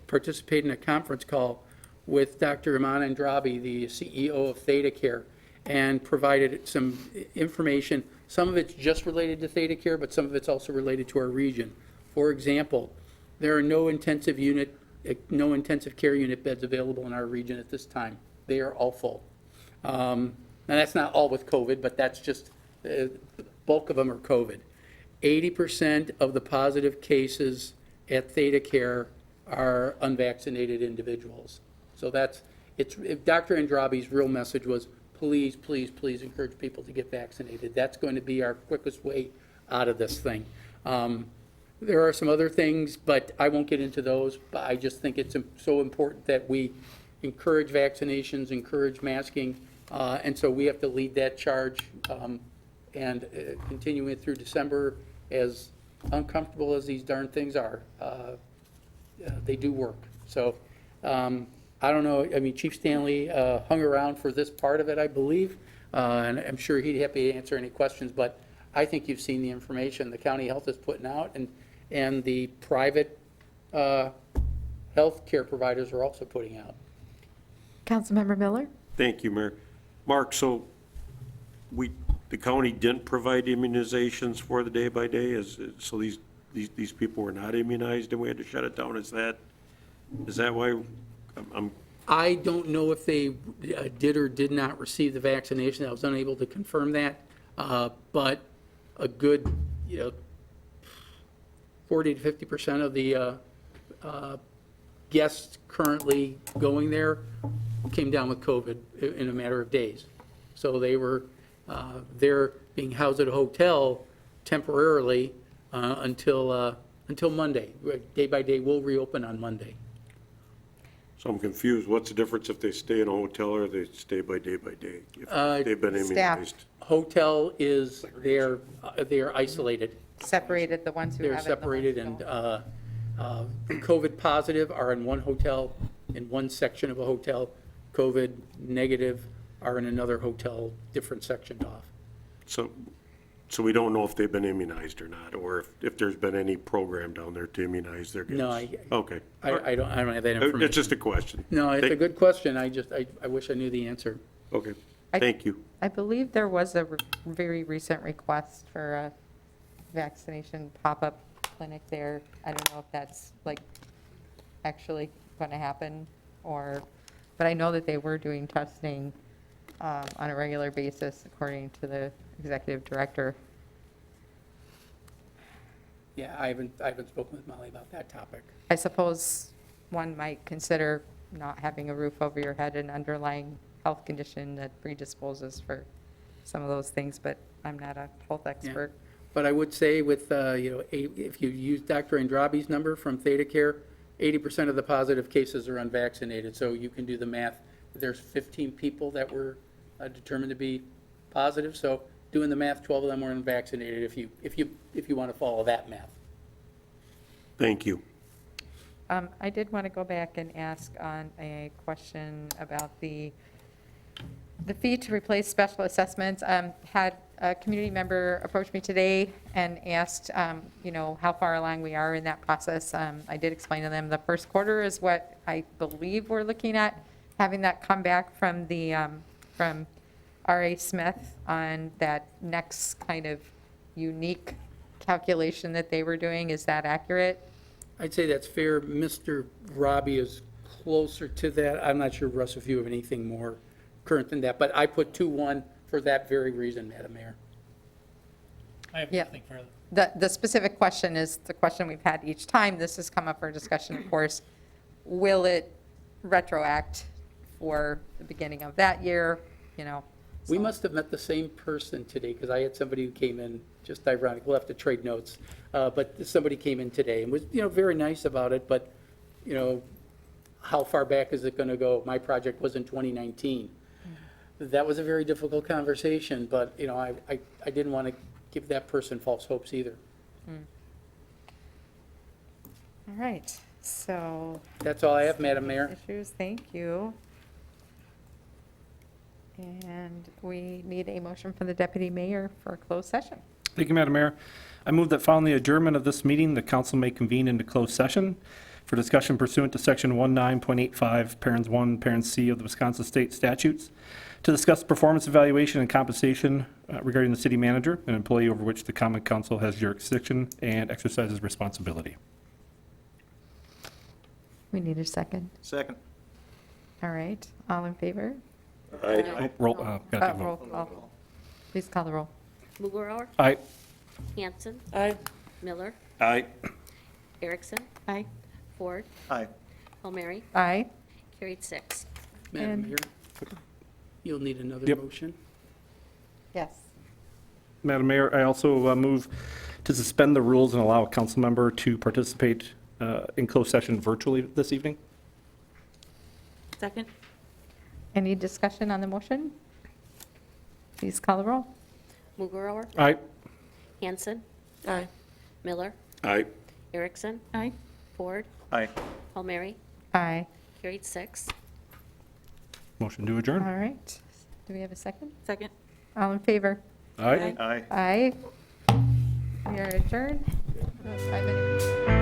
participate in a conference call with Dr. Iman Andrabi, the CEO of Theta Care, and provided some information. Some of it's just related to Theta Care, but some of it's also related to our region. For example, there are no intensive care unit beds available in our region at this time. They are all full. Now, that's not all with COVID, but that's just, the bulk of them are COVID. 80% of the positive cases at Theta Care are unvaccinated individuals. So Dr. Andrabi's real message was, please, please, please encourage people to get vaccinated. That's going to be our quickest way out of this thing. There are some other things, but I won't get into those. But I just think it's so important that we encourage vaccinations, encourage masking, and so we have to lead that charge and continuing it through December. As uncomfortable as these darn things are, they do work. So I don't know, I mean, Chief Stanley hung around for this part of it, I believe, and I'm sure he'd be happy to answer any questions, but I think you've seen the information the county health is putting out, and the private health care providers are also putting out. Councilmember Miller? Thank you, Mayor. Mark, so the county didn't provide immunizations for the day-by-day, so these people were not immunized and we had to shut it down? Is that why? I don't know if they did or did not receive the vaccination. I was unable to confirm that, but a good, 40 to 50% of the guests currently going there came down with COVID in a matter of days. So they were they're being housed at a hotel temporarily until Monday. Day by day, we'll reopen on Monday. So I'm confused. What's the difference if they stay in a hotel or they stay by day? If they've been immunized? Hotel is, they are isolated. Separated, the ones who have it. They're separated, and COVID positive are in one hotel, in one section of a hotel. COVID negative are in another hotel, different sectioned off. So we don't know if they've been immunized or not, or if there's been any program down there to immunize their guests? No, okay. I don't have that information. It's just a question. No, it's a good question. I wish I knew the answer. Okay, thank you. I believe there was a very recent request for a vaccination pop-up clinic there. I don't know if that's actually going to happen but I know that they were doing testing on a regular basis according to the executive director. Yeah, I haven't spoken with Molly about that topic. I suppose one might consider not having a roof over your head, an underlying health condition that predisposes for some of those things, but I'm not a health expert. Yeah. But I would say with, if you use Dr. Andrabi's number from Theta Care, 80% of the positive cases are unvaccinated. So you can do the math. There's 15 people that were determined to be positive. So doing the math, 12 of them were unvaccinated if you want to follow that math. Thank you. I did want to go back and ask on a question about the The fee to replace special assessments, had a community member approach me today and asked, how far along we are in that process. I did explain to them the first quarter is what I believe we're looking at, having that come back from from R.A. Smith on that next kind of unique calculation that they were doing. Is that accurate? I'd say that's fair. Mr. Robbie is closer to that. I'm not sure, Russ, if you have anything more current than that, but I put 2-1 for that very reason, Madam Mayor. I have Yeah. nothing further. The specific question is the question we've had each time this has come up for discussion, of course. Will it retroact for the beginning of that year, We must have met the same person today, because I had somebody who came in, just ironic, we'll have to trade notes, but somebody came in today and was, very nice about it, but, how far back is it going to go? My project was in 2019. That was a very difficult conversation, but, I didn't want to give that person false hopes either. All right, so. That's all I have, Madam Mayor. Issues, thank you. And we need a motion from the deputy mayor for a closed session. Thank you, Madam Mayor. I move that following the adjournment of this meeting, the council may convene into closed session for discussion pursuant to Section 19.85, Parents 1, Parents C of the Wisconsin State Statutes, to discuss performance evaluation and compensation regarding the city manager, an employee over which the common council has jurisdiction and exercises responsibility. We need a second. Second. All right, all in favor? Roll, gotta take a Roll vote. call. Please call the roll. Muglauer, Aye. Hanson, Aye. Miller, Aye. Erickson, Aye. Ford, Aye. Palmieri, Aye. carried 6. Madam And- Mayor, you'll need another Yep. motion. Yes. Madam Mayor, I also move to suspend the rules and allow a council member to participate in closed session virtually this evening. Second? Any discussion on the motion? Please call the roll. Muglauer, Aye. Hanson, Aye. Miller, Aye. Erickson, Aye. Ford, Aye. Palmieri, Aye. carried 6. Motion to adjourn. All right. Do we have a second? Second? All in favor? Aye. Aye. Aye. We are adjourned. 5 minutes.